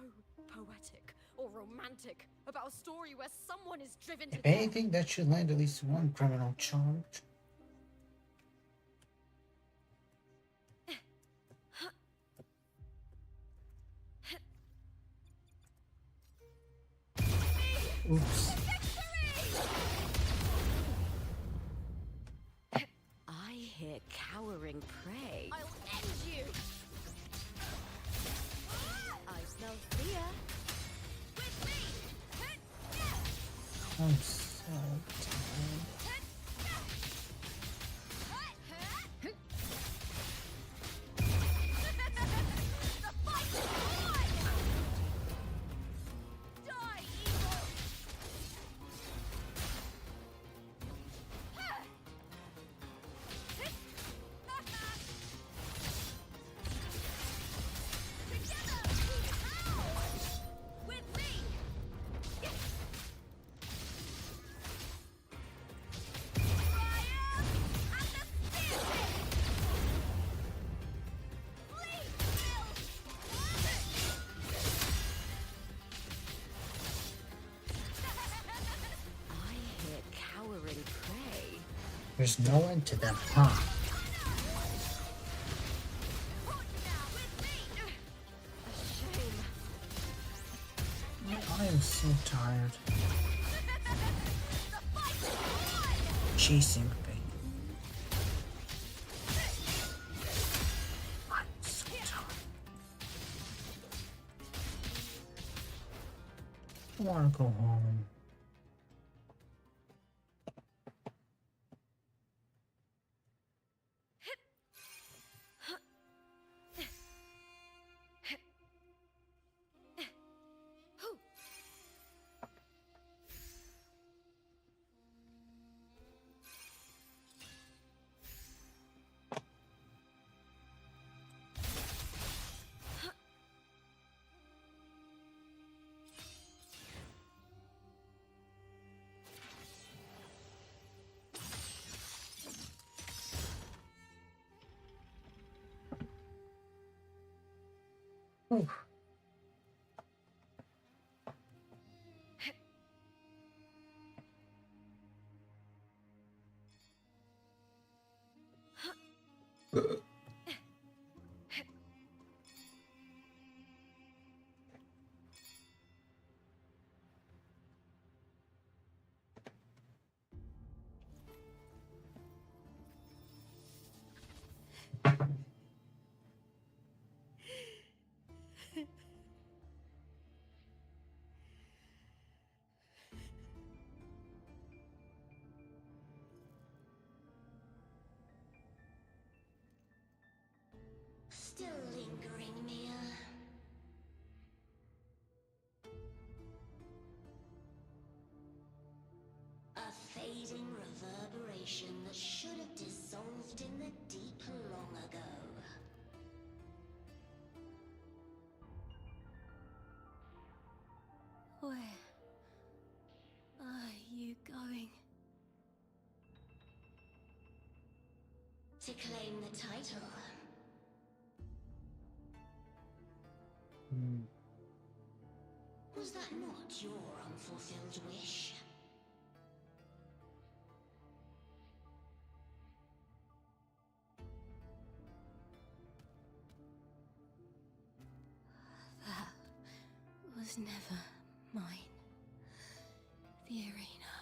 S2: poetic or romantic about a story where someone is driven to
S1: If
S2: death?
S1: anything, that should land at least one criminal charge. Oops.
S2: I hear cowering prey. I'll end you! I smell fear. With me!
S1: I'm so tired.
S2: The fight is on! Die, evil! Together! With me! Triumph and the spirit! Flee, I hear cowering prey.
S1: There's no end to them, huh? I am so tired. Chasing thing. I'm so tired. I want to go home. Oof.
S5: civilization that should have dissolved in the deep long ago.
S4: Where are you going?
S5: To claim the title. Was that not your unfulfilled wish?
S4: That was never mine. The arena.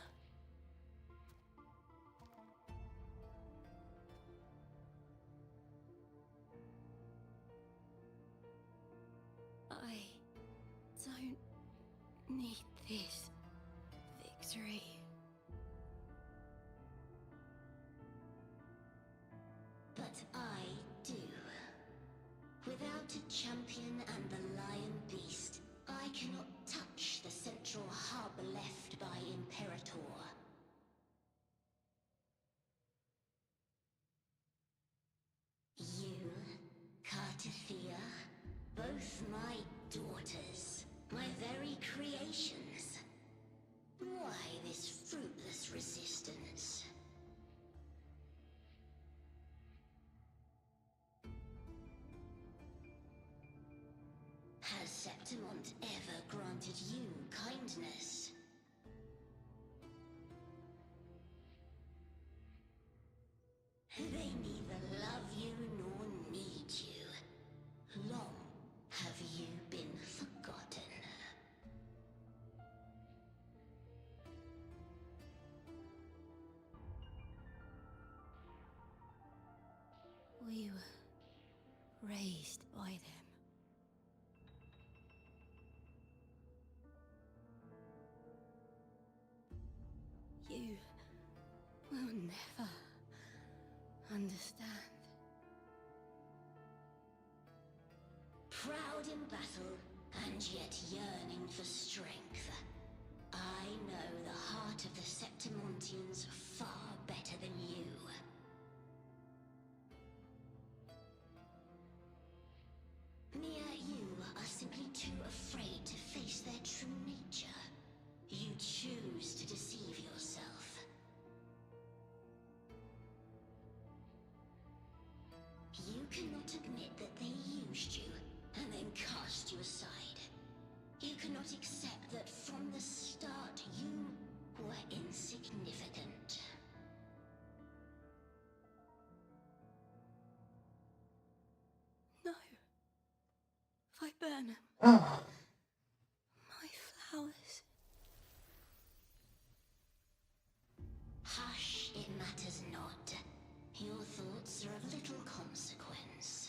S4: I don't need this victory.
S5: But I do. Without a champion and the lion beast, I cannot touch the central hub left by Imperator. You, Cartithia, both my daughters, my very creations. Why this fruitless resistance? Has Septimont ever granted you kindness? They neither love you nor need you. Long have you been forgotten.
S4: We were raised by them. You will never understand.
S5: Proud in battle, and yet yearning for strength. I know the heart of the Septimontians far better than you. Mia, you are simply too afraid to face their true nature. You choose to deceive yourself. You cannot admit that they used you and then cast you aside. You cannot accept that from the start you were insignificant.
S4: No. Viburnum.
S1: Oh,
S4: My flowers.
S5: Hush, it matters not. Your thoughts are of little consequence.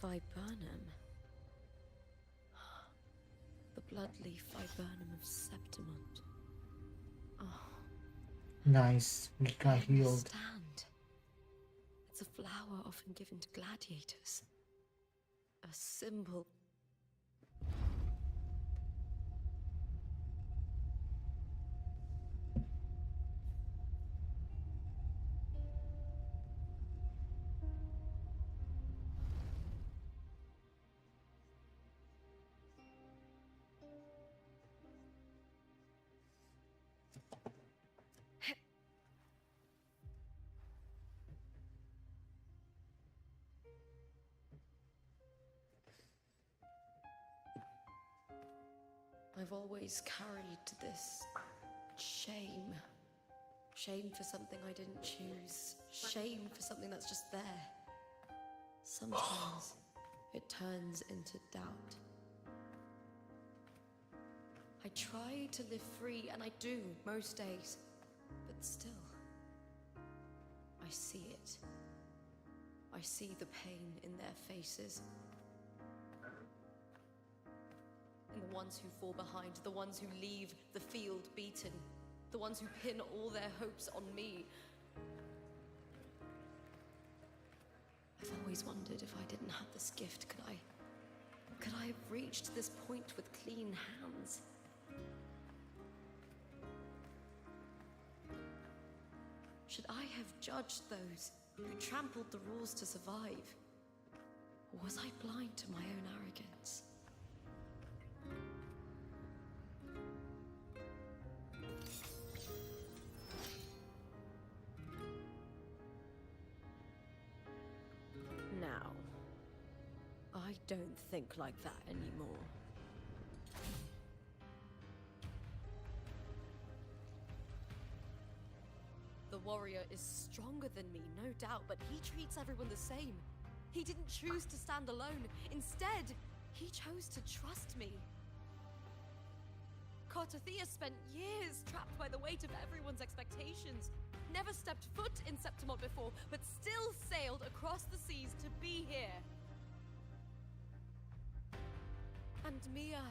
S2: Viburnum. The bloodleaf viburnum of Septimont. Oh,
S1: nice. We got
S2: I
S1: healed.
S2: understand. It's a flower often given to gladiators. A symbol. I've always carried this shame. Shame for something I didn't choose. Shame for something that's just there. Sometimes it turns into doubt. I try to live free, and I do most days, but still, I see it. I see the pain in their faces. In the ones who fall behind, the ones who leave the field beaten, the ones who pin all their hopes on me. I've always wondered if I didn't have this gift, could I have reached this point with clean hands? Should I have judged those who trampled the rules to survive? Or was I blind to my own arrogance? Now, I don't think like that anymore. The warrior is stronger than me, no doubt, but he treats everyone the same. He didn't choose to stand alone. Instead, he chose to trust me. Cartothea spent years trapped by the weight of everyone's expectations. Never stepped foot in Septimont before, but still sailed across the seas to be here. And Mia,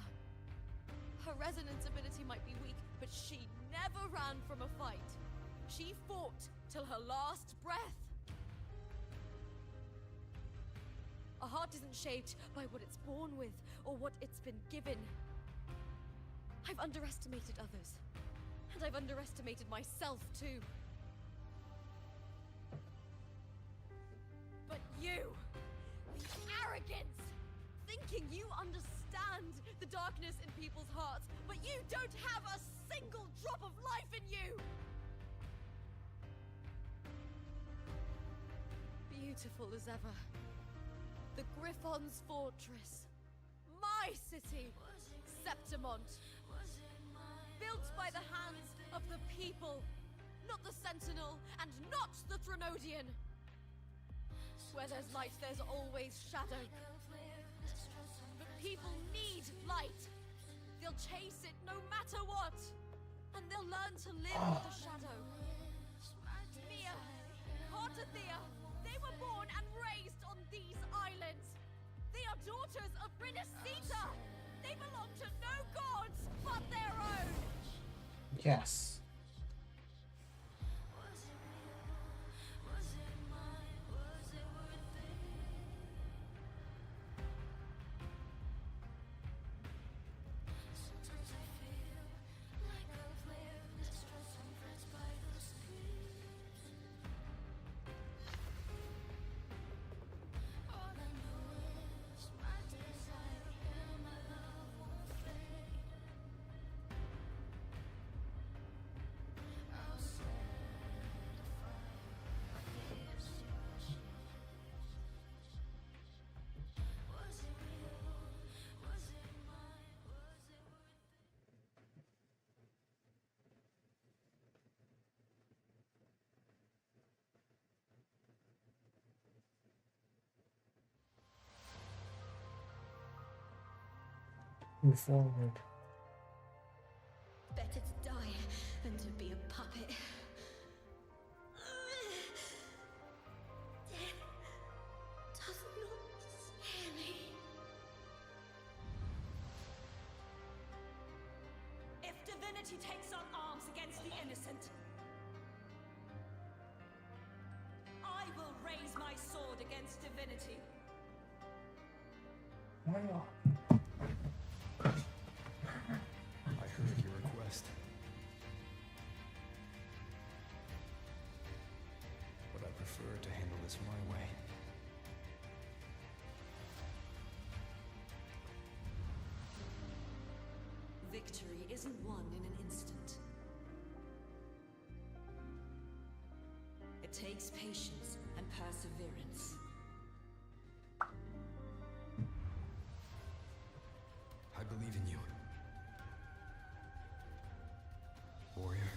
S2: her resonance ability might be weak, but she never ran from a fight. She fought till her last breath. A heart isn't shaped by what it's born with or what it's been given. I've underestimated others, and I've underestimated myself too. But you, the arrogance, thinking you understand the darkness in people's hearts, but you don't have a single drop of life in you! Beautiful as ever. The Griffon's fortress. My city, Septimont. Built by the hands of the people, not the Sentinel and not the Threnodian. Where there's light, there's always shadow. But people need light. They'll chase it no matter what. And they'll learn to live with the shadow. Mia, Cartothea, they were born and raised on these islands. They are daughters of Brinacita. They belong to no gods but their own.
S1: Yes. Move forward.
S5: Better to die than to be a puppet. Death does not scare me.
S9: If divinity takes on arms against the innocent, I will raise my sword against divinity.
S1: Why not?
S3: I heard your request. But I prefer to handle this my way.
S7: Victory isn't won in an instant. It takes patience and perseverance.
S3: I believe in you. Warrior.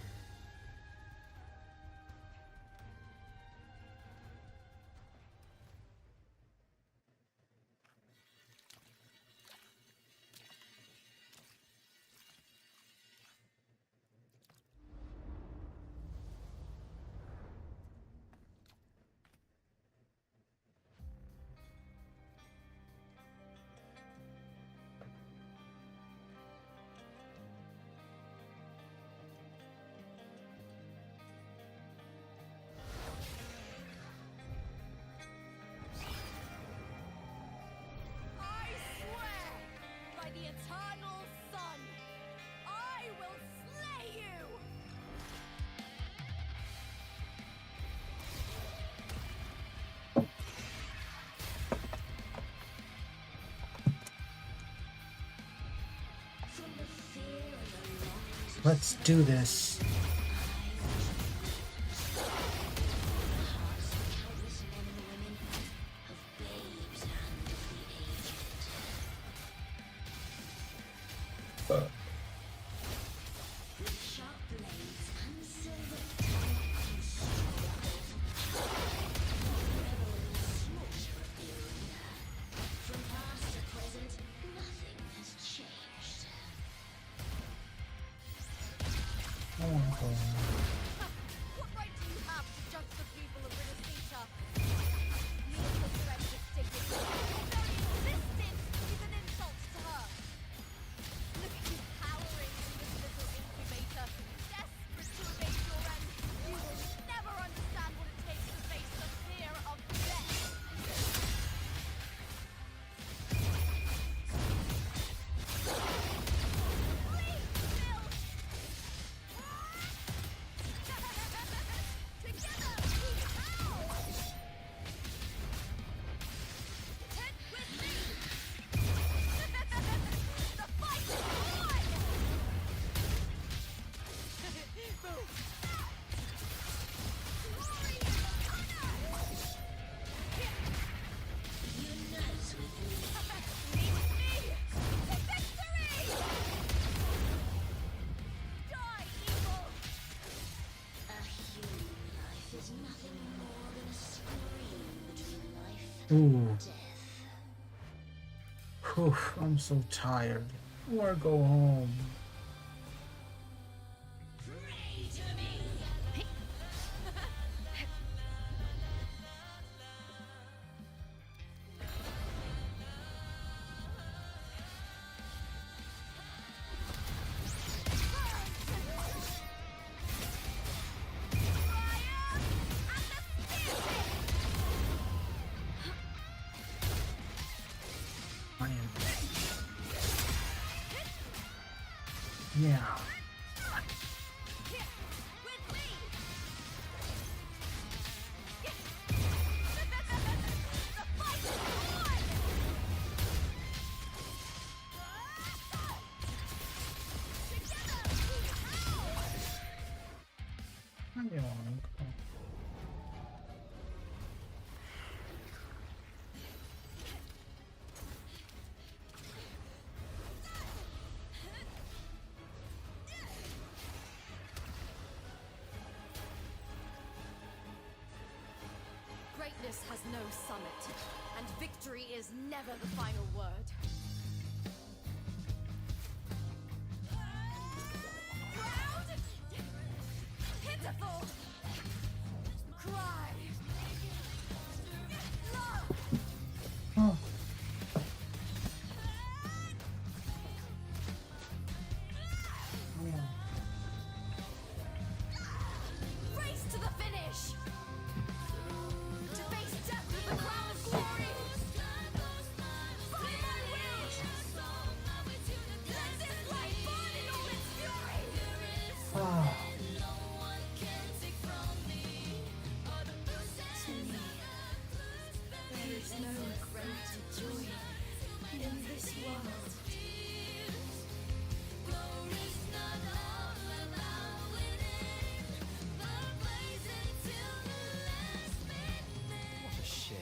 S1: Let's do this. Oh my god.
S2: What right do you have to judge the people of Renacita? Mia puts her end with dignity. Your very existence is an insult to her. Look at you cowering in this little incubator, desperate to evade your end. You will never understand what it takes to face the fear of death.
S1: Ooh. Whew, I'm so tired. Or go home. I am. Yeah. Hang on.
S2: Greatness has no summit, and victory is never the final word. Proud, pitiful, cry, love.
S1: Oh.
S2: Race to the finish. To face death with the crown of glory. Fight my will. Let this light burn in all its fury.
S1: Ah.
S2: There is no greater joy in this world.
S6: What a shame.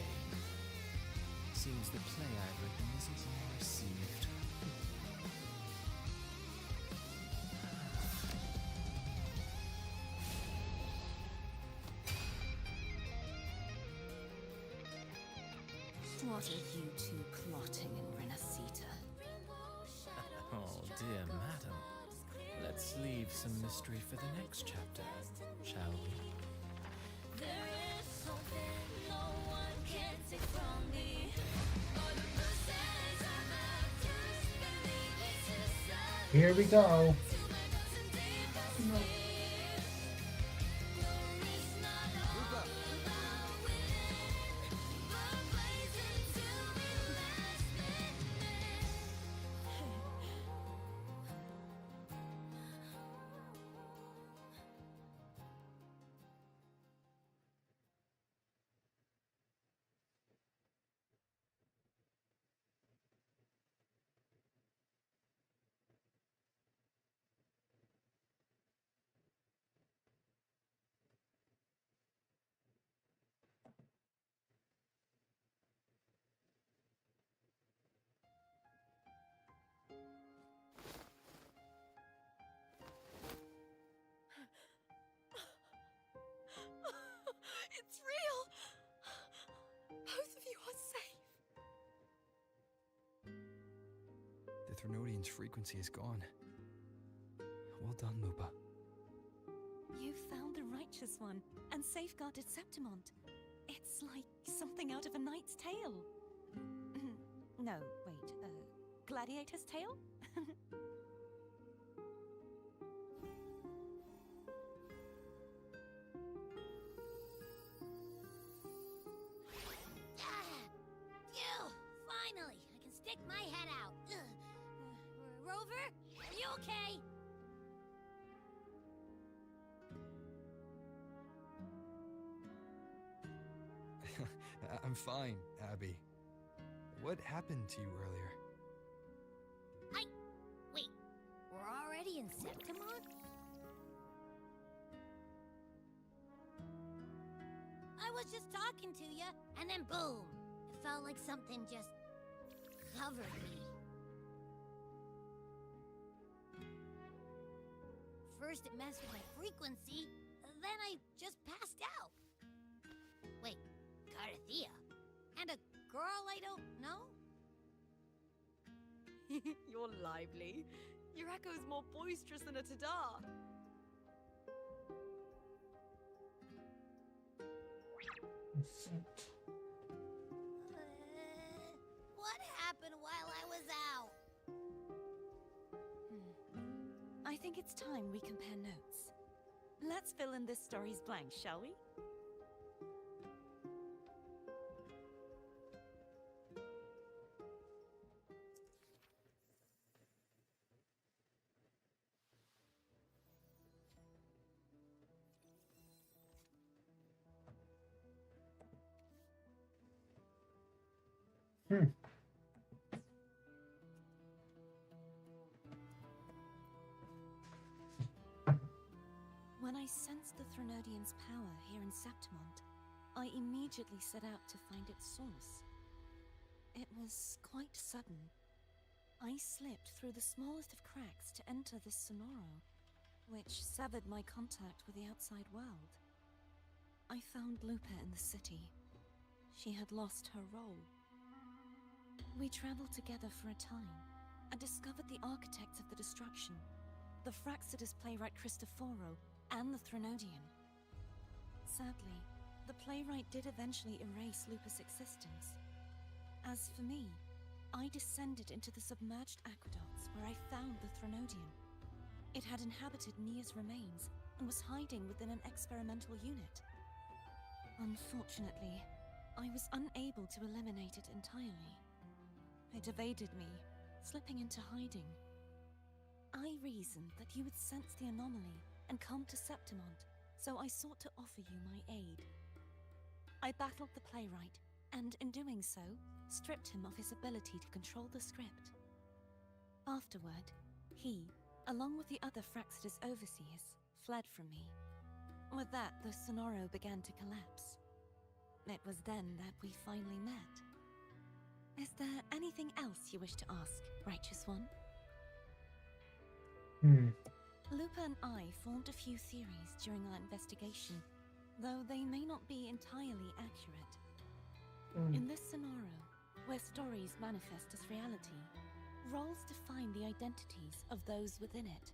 S6: Seems the play I've written isn't well received.
S7: What are you two plotting in Renacita?
S6: Oh, dear madam. Let's leave some mystery for the next chapter, shall we?
S1: Here we go.
S3: Threnodian's frequency is gone. Well done, Lupa.
S4: You found the righteous one and safeguarded Septimont. It's like something out of a knight's tale. No, wait, gladiator's tale?
S8: Finally, I can stick my head out. Rover, are you okay?
S3: I'm fine, Abby. What happened to you earlier?
S8: Wait, we're already in Septimont? I was just talking to you, and then boom! It felt like something just covered me. First it messed with my frequency, then I just passed out. Wait, Carthea? And a girl I don't know?
S7: You're lively. Your echo's more boisterous than a Tadar.
S8: What happened while I was out?
S4: I think it's time we compare notes. Let's fill in this story's blanks, shall we? When I sensed the Threnodian's power here in Septimont, I immediately set out to find its source. It was quite sudden. I slipped through the smallest of cracks to enter this sonoro, which severed my contact with the outside world. I found Lupa in the city. She had lost her role. We traveled together for a time and discovered the architects of the destruction, the Fraxidus playwright Christoforo and the Threnodian. Sadly, the playwright did eventually erase Lupa's existence. As for me, I descended into the submerged aqueducts where I found the Threnodian. It had inhabited Nia's remains and was hiding within an experimental unit. Unfortunately, I was unable to eliminate it entirely. It evaded me, slipping into hiding. I reasoned that you would sense the anomaly and come to Septimont, so I sought to offer you my aid. I battled the playwright, and in doing so, stripped him of his ability to control the script. Afterward, he, along with the other Fraxidus overseers, fled from me. With that, the Sonoro began to collapse. It was then that we finally met. Is there anything else you wish to ask, Righteous One? Lupa and I formed a few theories during our investigation, though they may not be entirely accurate. In this Sonoro, where stories manifest as reality, roles define the identities of those within it.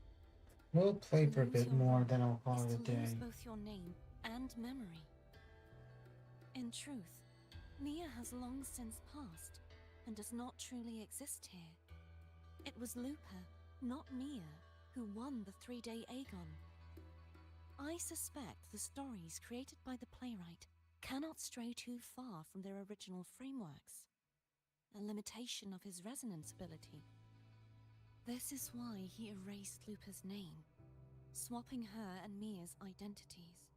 S1: We'll play for a bit more, then I'll call
S4: is
S1: it a
S4: to lose
S1: day.
S4: both your name and memory. In truth, Nia has long since passed and does not truly exist here. It was Lupa, not Mia, who won the 3-day Aegon. I suspect the stories created by the playwright cannot stray too far from their original frameworks, a limitation of his resonance ability. This is why he erased Lupa's name, swapping her and Mia's identities.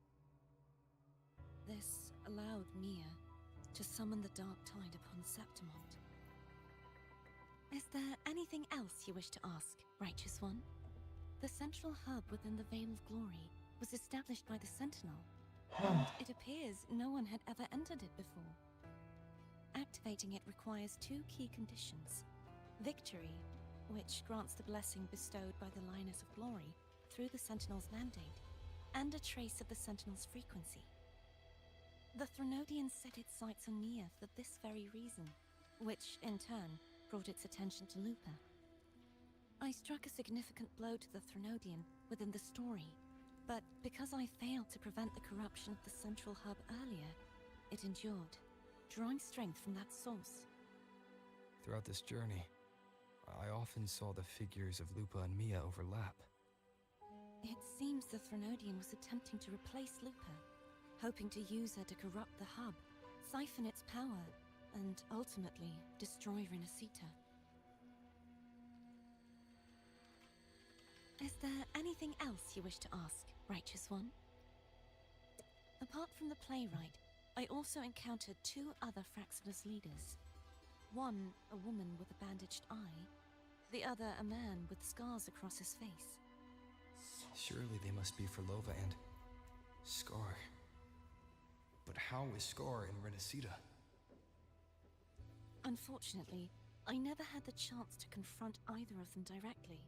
S4: This allowed Mia to summon the Dark Tide upon Septimont. Is there anything else you wish to ask, Righteous One? The central hub within the Veil of Glory was established by the Sentinel, and it appears no one had ever entered it before. Activating it requires 2 key conditions: victory, which grants the blessing bestowed by the Lioness of Glory through the Sentinel's mandate, and a trace of the Sentinel's frequency. The Threnodian set its sights on Nia for this very reason, which, in turn, brought its attention to Lupa. I struck a significant blow to the Threnodian within the story, but because I failed to prevent the corruption of the central hub earlier, it endured, drawing strength from that source.
S3: Throughout this journey, I often saw the figures of Lupa and Mia overlap.
S4: It seems the Threnodian was attempting to replace Lupa, hoping to use her to corrupt the hub, siphon its power, and ultimately destroy Renacita. Is there anything else you wish to ask, Righteous One? Apart from the playwright, I also encountered 2 other Fraxinus leaders. One, a woman with a bandaged eye, the other a man with scars across his face.
S3: Surely they must be for Lova and Scar. But how is Scar in Renacita?
S4: Unfortunately, I never had the chance to confront either of them directly.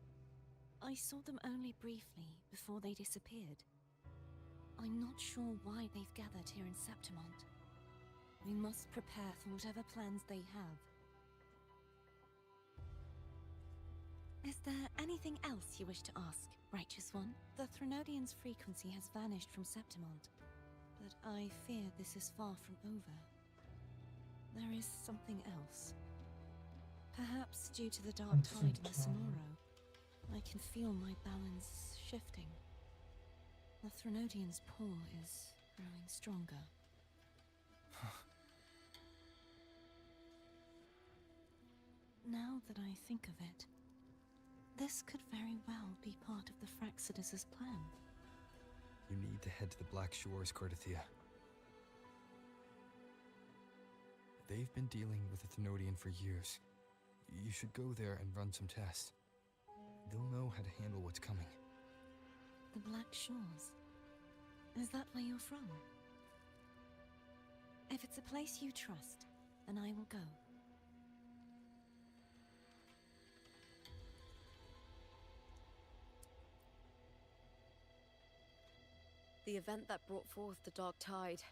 S4: I saw them only briefly before they disappeared. I'm not sure why they've gathered here in Septimont. We must prepare for whatever plans they have. Is there anything else you wish to ask, Righteous One? The Threnodian's frequency has vanished from Septimont, but I fear this is far from over. There is something else. Perhaps due to the dark tide in the Sonoro, I can feel my balance shifting. The Threnodian's pull is growing stronger. Now that I think of it, this could very well be part of the Fraxidus' plan.
S3: You need to head to the Black Shores, Cardathia. They've been dealing with the Thenodian for years. You should go there and run some tests. They'll know how to handle what's coming.
S4: The Black Shores? Is that where you're from? If it's a place you trust, then I will go.
S2: The event that brought forth the Dark Tide,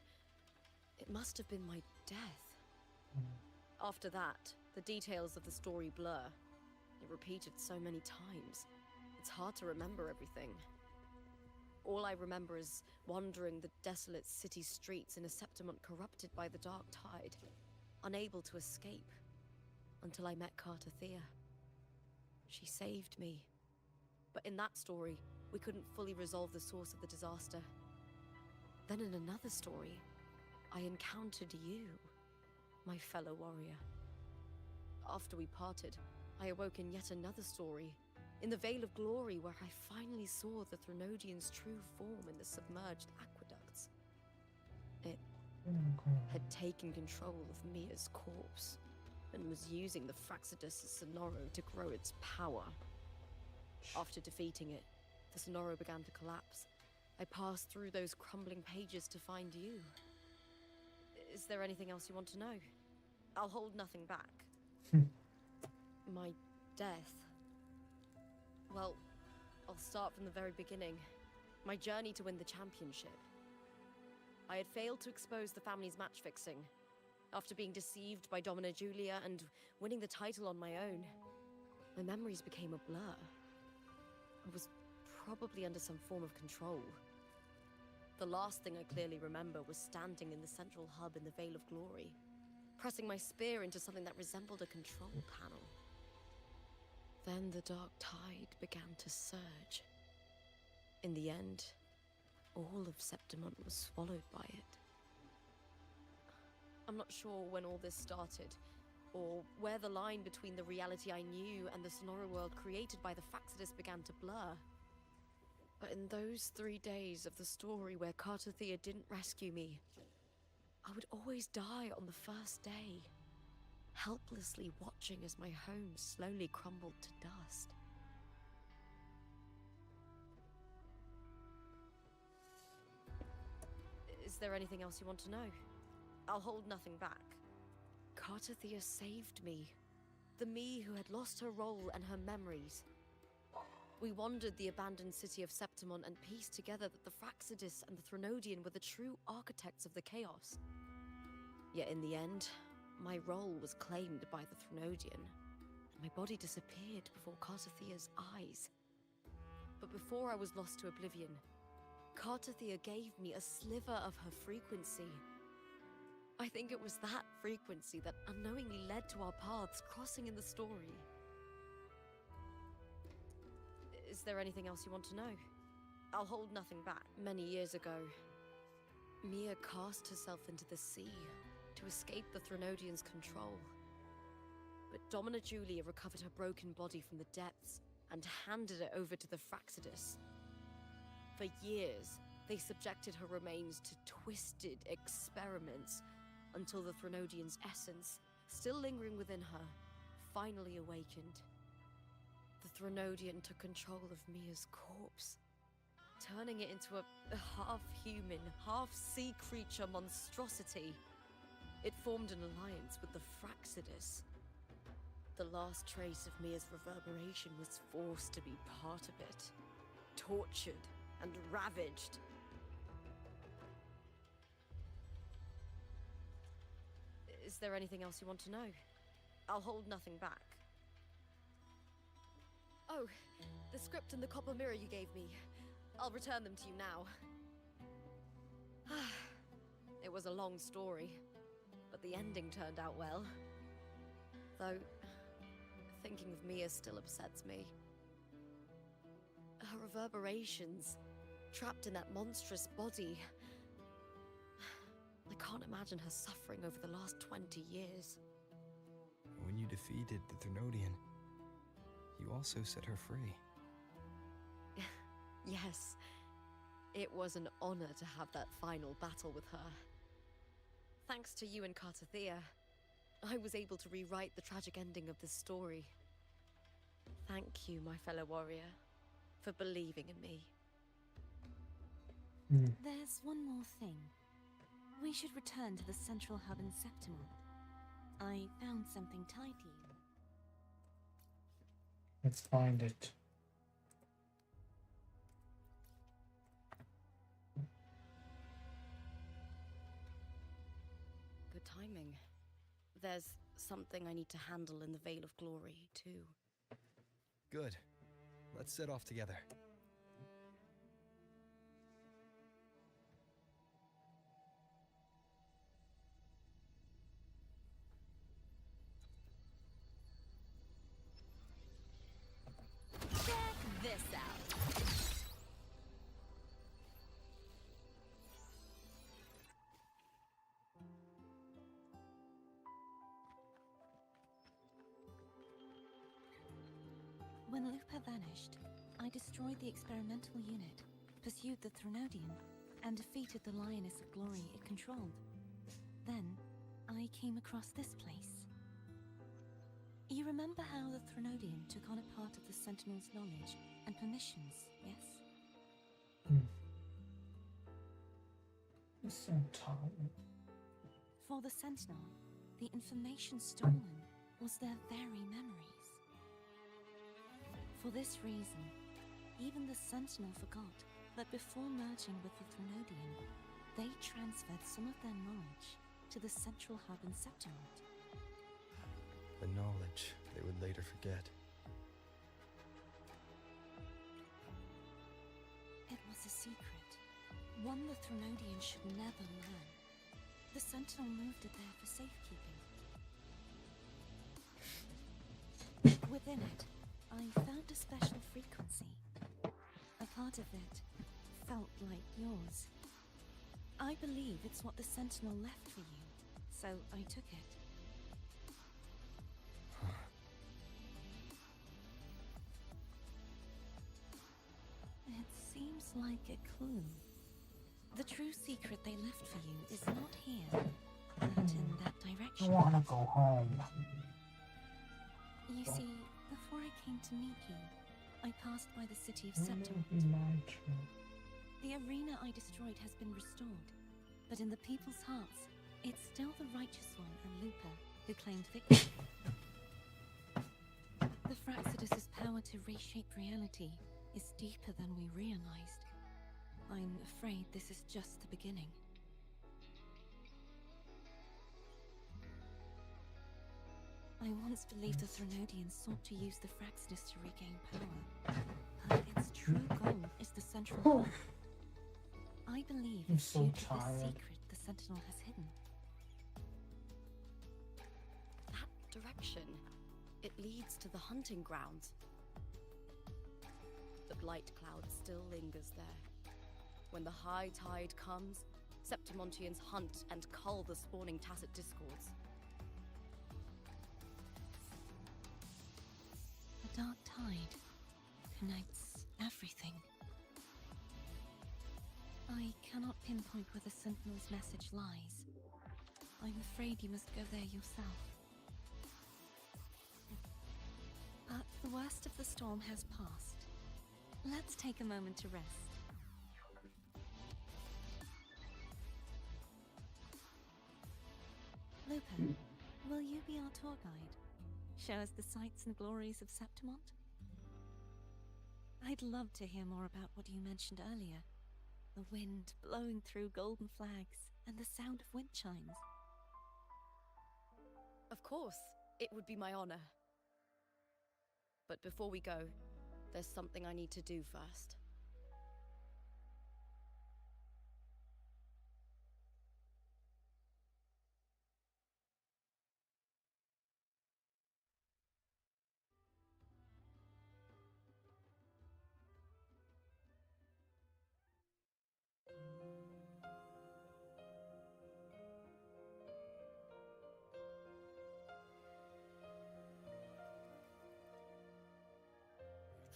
S2: it must have been my death. After that, the details of the story blur. It repeated so many times. It's hard to remember everything. All I remember is wandering the desolate city streets in a Septimont corrupted by the Dark Tide, unable to escape, until I met Cardathia. She saved me. But in that story, we couldn't fully resolve the source of the disaster. Then in another story, I encountered you, my fellow warrior. After we parted, I awoke in yet another story, in the Vale of Glory, where I finally saw the Threnodian's true form in the submerged aqueducts. It had taken control of Mia's corpse, and was using the Fraxidus' Sonoro to grow its power. After defeating it, the Sonoro began to collapse. I passed through those crumbling pages to find you. Is there anything else you want to know? I'll hold nothing back. My death. Well, I'll start from the very beginning. My journey to win the championship. I had failed to expose the family's match-fixing. After being deceived by Domina Julia and winning the title on my own, my memories became a blur. I was probably under some form of control. The last thing I clearly remember was standing in the central hub in the Vale of Glory, pressing my spear into something that resembled a control panel. Then the Dark Tide began to surge. In the end, all of Septimont was swallowed by it. I'm not sure when all this started, or where the line between the reality I knew and the Sonoro world created by the Fraxidus began to blur. But in those 3 days of the story where Cardathia didn't rescue me, I would always die on the first day, helplessly watching as my home slowly crumbled to dust. Is there anything else you want to know? I'll hold nothing back. Cardathia saved me. The me who had lost her role and her memories. We wandered the abandoned city of Septimont and pieced together that the Fraxidus and the Threnodian were the true architects of the chaos. Yet in the end, my role was claimed by the Threnodian, and My body disappeared before Cartathea's eyes. But before I was lost to oblivion, Cartathea gave me a sliver of her frequency. I think it was that frequency that unknowingly led to our paths crossing in the story. Is there anything else you want to know? I'll hold nothing back. Many years ago, Mia cast herself into the sea to escape the Threnodians' control. But Domina Julia recovered her broken body from the depths and handed it over to the Fraxidus. For years, they subjected her remains to twisted experiments until the Threnodian's essence, still lingering within her, finally awakened. The Threnodian took control of Mia's corpse, turning it into a half-human, half-sea creature monstrosity. It formed an alliance with the Fraxidus. The last trace of Mia's reverberation was forced to be part of it, tortured and ravaged. Is there anything else you want to know? I'll hold nothing back. Oh, the script and the copper mirror you gave me. I'll return them to you now. It was a long story, but the ending turned out well. Though, thinking of Mia still upsets me. Her reverberations, trapped in that monstrous body. I can't imagine her suffering over the last 20 years.
S3: When you defeated the Threnodian, you also set her free.
S2: Yes, it was an honor to have that final battle with her. Thanks to you and Cartathea, I was able to rewrite the tragic ending of this story. Thank you, my fellow warrior, for believing in me.
S4: There's one more thing. We should return to the central hub in Septimont. I found something tied to you.
S1: Let's find it.
S2: Good timing. There's something I need to handle in the Veil of Glory, too.
S3: Good. Let's set off together.
S9: Check this out.
S4: When Lupa vanished, I destroyed the experimental unit, pursued the Threnodian, and defeated the Lioness of Glory it controlled. Then, I came across this place. You remember how the Threnodian took on a part of the Sentinel's knowledge and permissions, yes?
S1: It's so tired.
S4: For the Sentinel, the information stolen was their very memories. For this reason, even the Sentinel forgot that before merging with the Threnodian, they transferred some of their knowledge to the central hub in Septimont.
S3: The knowledge they would later forget.
S4: It was a secret, one the Threnodian should never learn. The Sentinel moved it there for safekeeping. Within it, I found a special frequency. A part of it felt like yours. I believe it's what the Sentinel left for you, so I took it. It seems like a clue. The true secret they left for you is not here, but in that
S1: I
S4: direction.
S1: want to go home.
S4: You see, before I came to meet you, I passed by the city of
S1: It
S4: Septimont.
S1: will be my turn.
S4: The arena I destroyed has been restored, but in the people's hearts, it's still the Righteous One and Lupa who claimed victory. The Fraxidus' power to reshape reality is deeper than we realized. I'm afraid this is just the beginning. I once believed the Threnodians sought to use the Fraxidus to regain power, but its true goal is the central hub. I believe
S1: I'm
S4: it's
S1: so
S4: due to the
S1: tired.
S4: secret the Sentinel has hidden.
S2: That direction, it leads to the hunting grounds. The blight cloud still lingers there. When the high tide comes, Septimontians hunt and cull the spawning Tacet Discords.
S4: The dark tide connects everything. I cannot pinpoint where the Sentinel's message lies. I'm afraid you must go there yourself. But the worst of the storm has passed. Let's take a moment to rest. Lupin, will you be our tour guide? Show us the sights and glories of Septimont? I'd love to hear more about what you mentioned earlier. The wind blowing through golden flags and the sound of wind chimes.
S2: Of course, it would be my honor. But before we go, there's something I need to do first.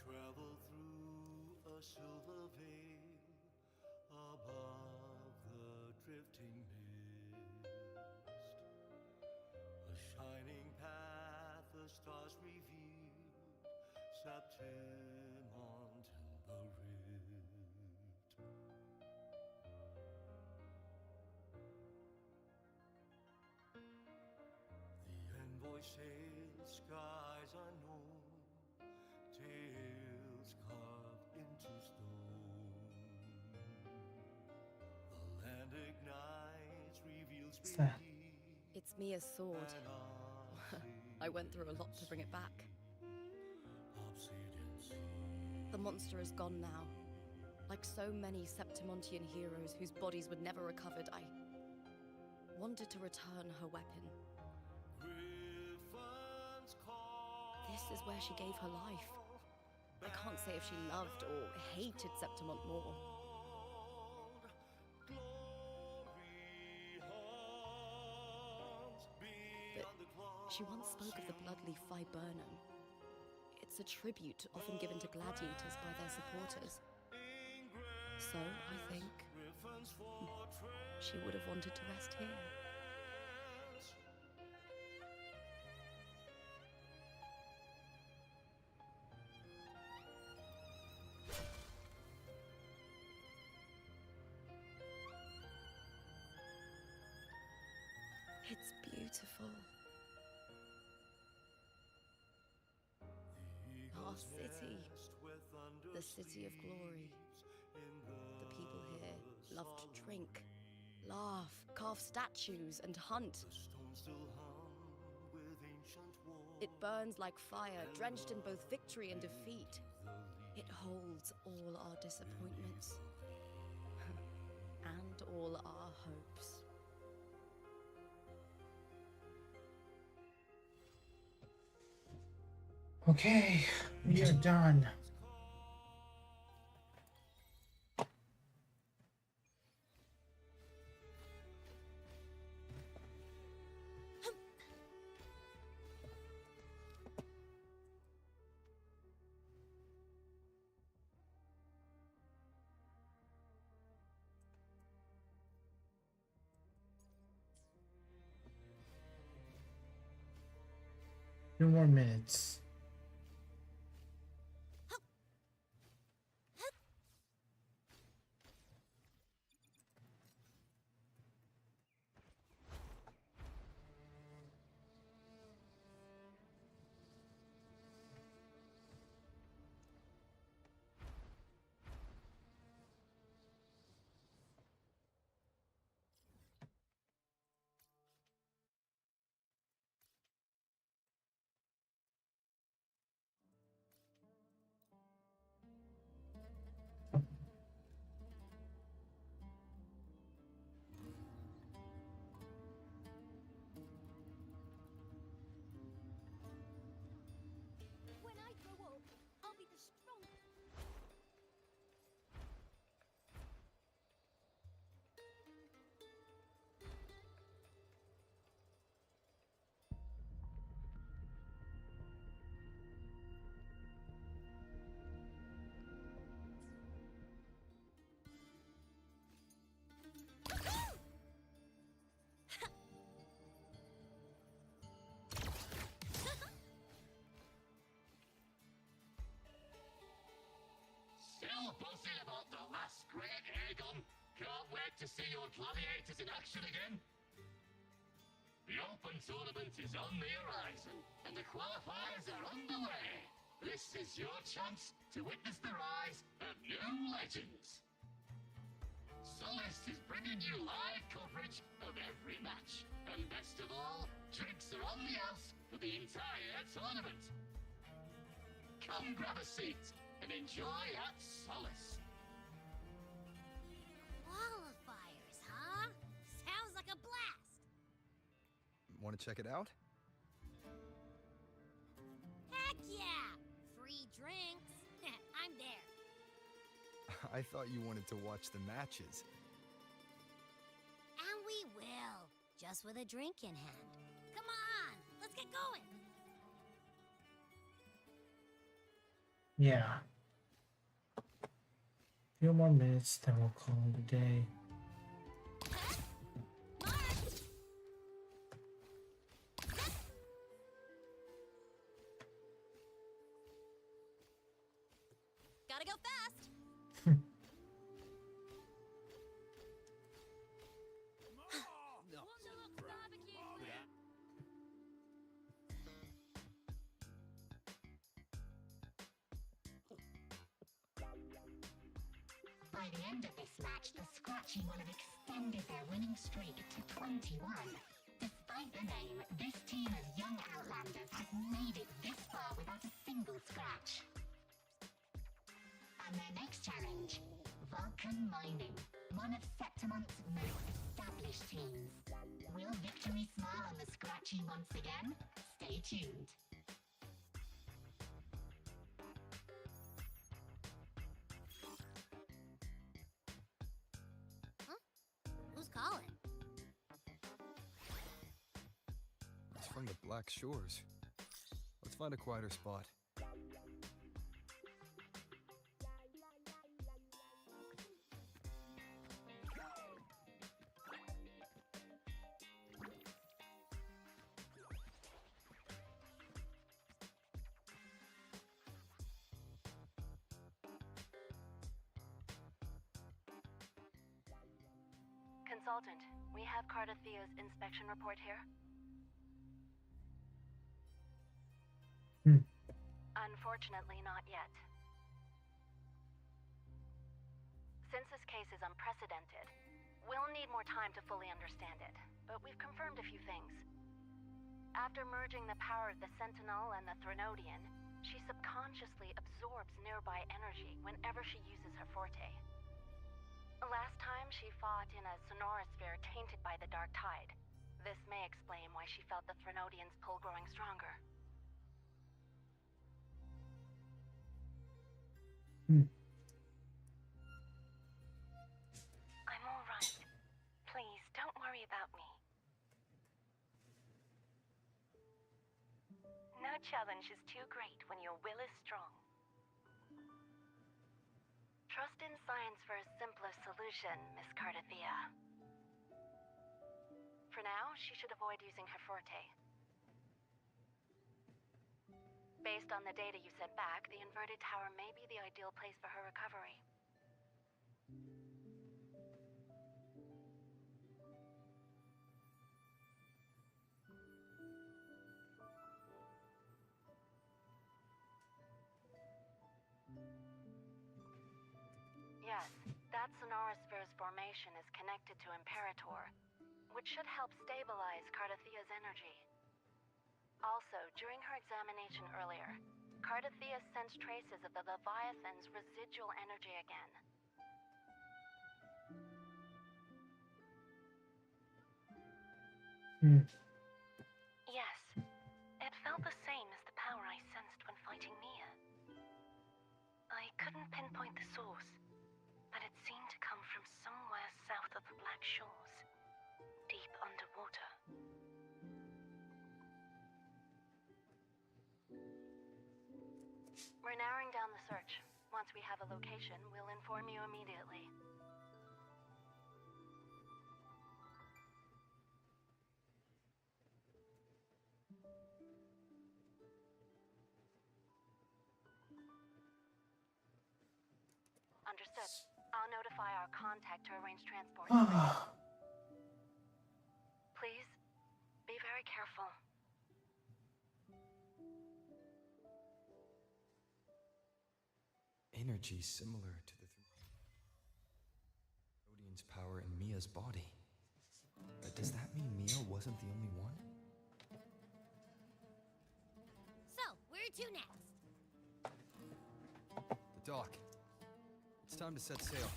S10: Travel through a silver veil above the drifting mist. A shining path, the stars revealed, Septimont in the rift. The envoy sails skies unknown, tales carved into stone. The land ignites, reveals
S1: What's that?
S10: beneath.
S2: It's Mia's sword. I went through a lot to bring it back. The monster is gone now. Like so many Septimontian heroes whose bodies were never recovered, I wanted to return her weapon. This is where she gave her life. I can't say if she loved or hated Septimont more. But she once spoke of the bloodleaf viburnum. It's a tribute often given to gladiators by their supporters. So, I think, she would have wanted to rest here. It's beautiful. Our city, the city of glory. The people here love to drink, laugh, carve statues, and hunt. It burns like fire, drenched in both victory and defeat. It holds all our disappointments and all our hopes.
S1: Okay, we are done. Few more minutes.
S11: see your gladiators in action again? The Open Tournament is on the horizon, and the qualifiers are underway. This is your chance to witness the rise of new legends. Solace is bringing you live coverage of every match. And best of all, drinks are on the house for the entire tournament. Come grab a seat and enjoy at Solace.
S8: Qualifiers, huh? Sounds like a blast!
S3: Want to check it out?
S8: Heck yeah! Free drinks. I'm there.
S3: I thought you wanted to watch the matches.
S8: And we will. Just with a drink in hand. Come on, let's get going.
S1: Yeah. Few more minutes, then we'll call it a day.
S8: Gotta go fast.
S5: By the end of this match, the Scratchy will have extended their winning streak to 21. Despite the name, this team of young Outlanders has made it this far without a single scratch. And their next challenge, Vulcan Mining, one of Septimont's most established teams. Will victory smile on the Scratchy once again? Stay tuned.
S8: Who's calling?
S3: It's from the Black Shores. Let's find a quieter spot.
S12: Consultant, we have Cardathia's inspection report here. Unfortunately, not yet. Since this case is unprecedented, we'll need more time to fully understand it, but we've confirmed a few things. After merging the power of the Sentinel and the Threnodian, she subconsciously absorbs nearby energy whenever she uses her forte. Last time, she fought in a sonorosphere tainted by the Dark Tide. This may explain why she felt the Threnodian's pull growing stronger. I'm all right. Please, don't worry about me. No challenge is too great when your will is strong. Trust in science for a simpler solution, Miss Cardathia. For now, she should avoid using her forte. Based on the data you sent back, the inverted tower may be the ideal place for her recovery. Yes, that sonorosphere's formation is connected to Imperator, which should help stabilize Cardathia's energy. Also, during her examination earlier, Cardathia sensed traces of the Leviathan's residual energy again. Yes, it felt the same as the power I sensed when fighting Mia. I couldn't pinpoint the source, but it seemed to come from somewhere south of the Black Shores, deep underwater. We're narrowing down the search. Once we have a location, we'll inform you immediately. Understood. I'll notify our contact to arrange transport. Please, be very careful.
S3: Energy similar to the Rodian's power in Mia's body. But does that mean Mia wasn't the only one?
S8: So, where to next?
S3: The dock. It's time to set sail.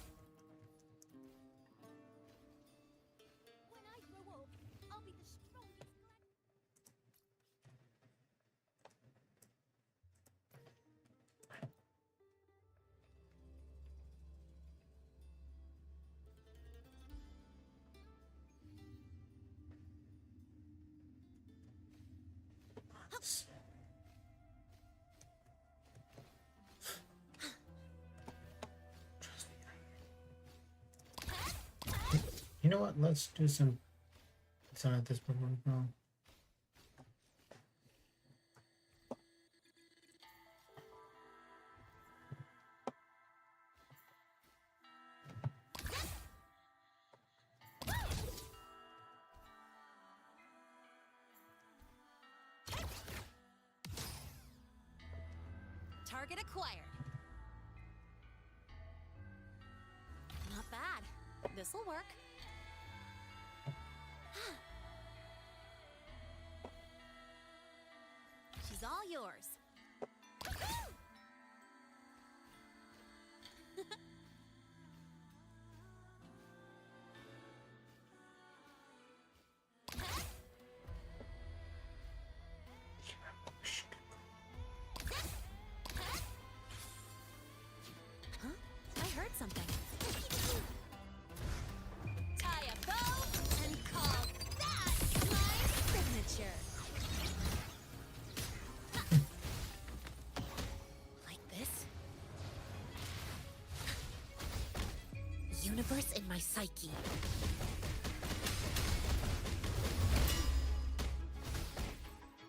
S8: When I grow up, I'll be the strongest
S1: You know what? Let's do some at this point. No.
S7: Target acquired. Not bad. This'll work. She's all yours. Huh? I heard something. Tie a bow and call that my signature. Like this? Universe in my psyche.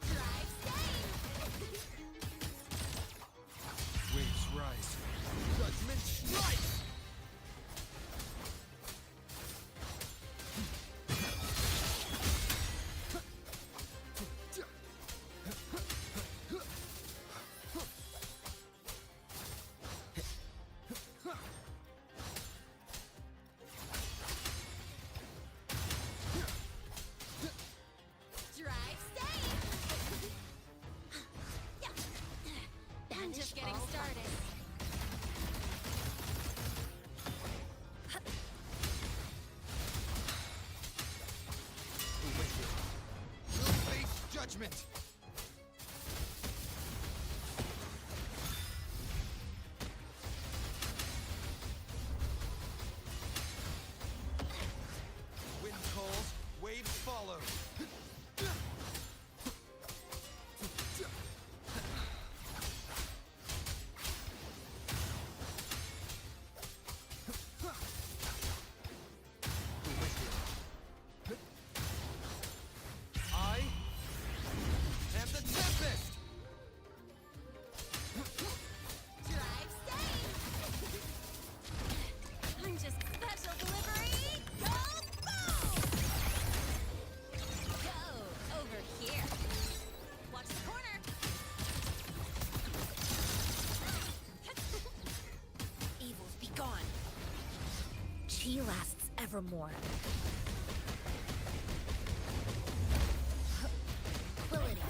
S7: Drive stain.
S3: Waves rise. Judgment strike!
S8: Drive stain.
S7: I'm just getting started.
S3: You'll face judgment! Wind calls, waves follow. I am the Tempest!
S8: Drive stain. I'm just special delivery. Go boom. Go over here. Watch the corner. Evils be gone. Chi lasts evermore. Quility.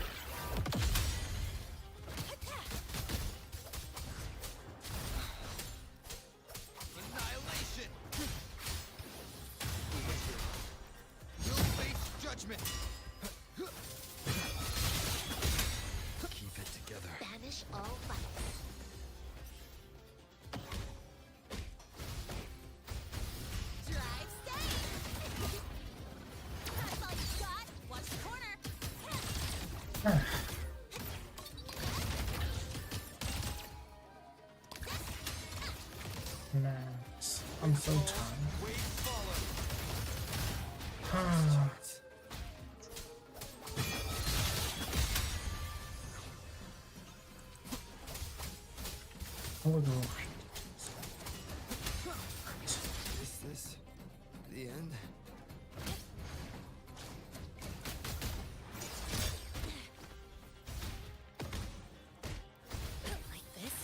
S3: Annihilation! You'll face judgment! Keep it together.
S8: Banish all violence. Drive stain. That's all you got. Watch the corner.
S1: Max, I'm so tired.
S3: Waves follow.
S1: Oh, no.
S3: the end?
S8: Like this?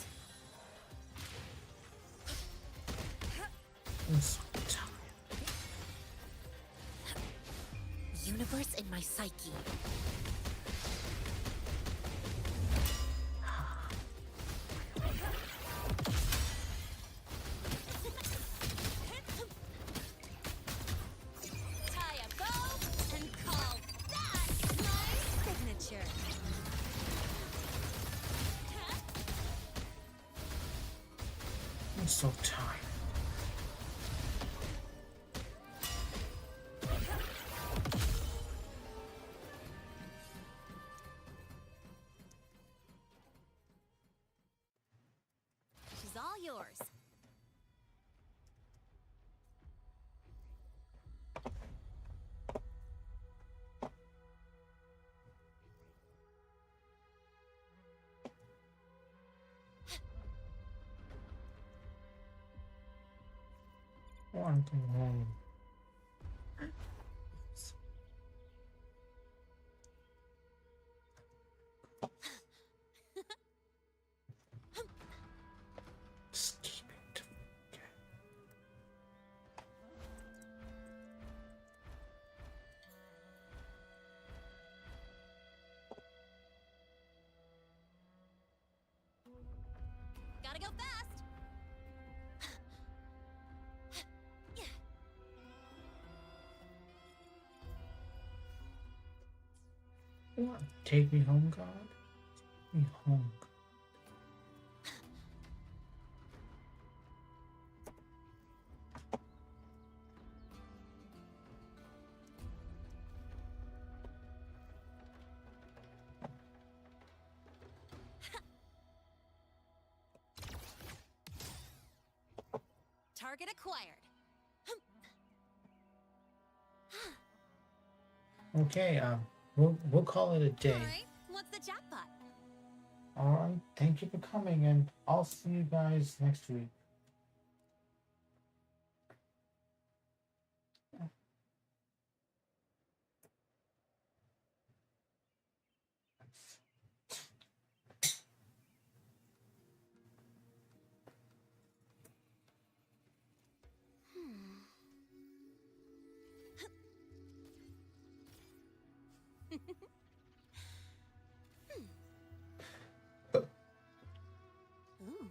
S1: I'm so tired.
S8: Universe in my psyche. Tie a bow and call that my signature.
S1: I'm so tired.
S8: She's all yours.
S1: I want to go home. Just keep it. Okay.
S8: Gotta go fast.
S1: What? Take me home, God? Take me home.
S8: Target acquired.
S1: Okay, we'll call it a day.
S8: Alright, what's the jackpot?
S1: Alright, thank you for coming, and I'll see you guys next week.
S8: Ooh.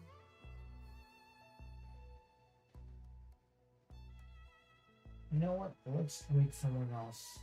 S1: You know what? Let's wait someone else.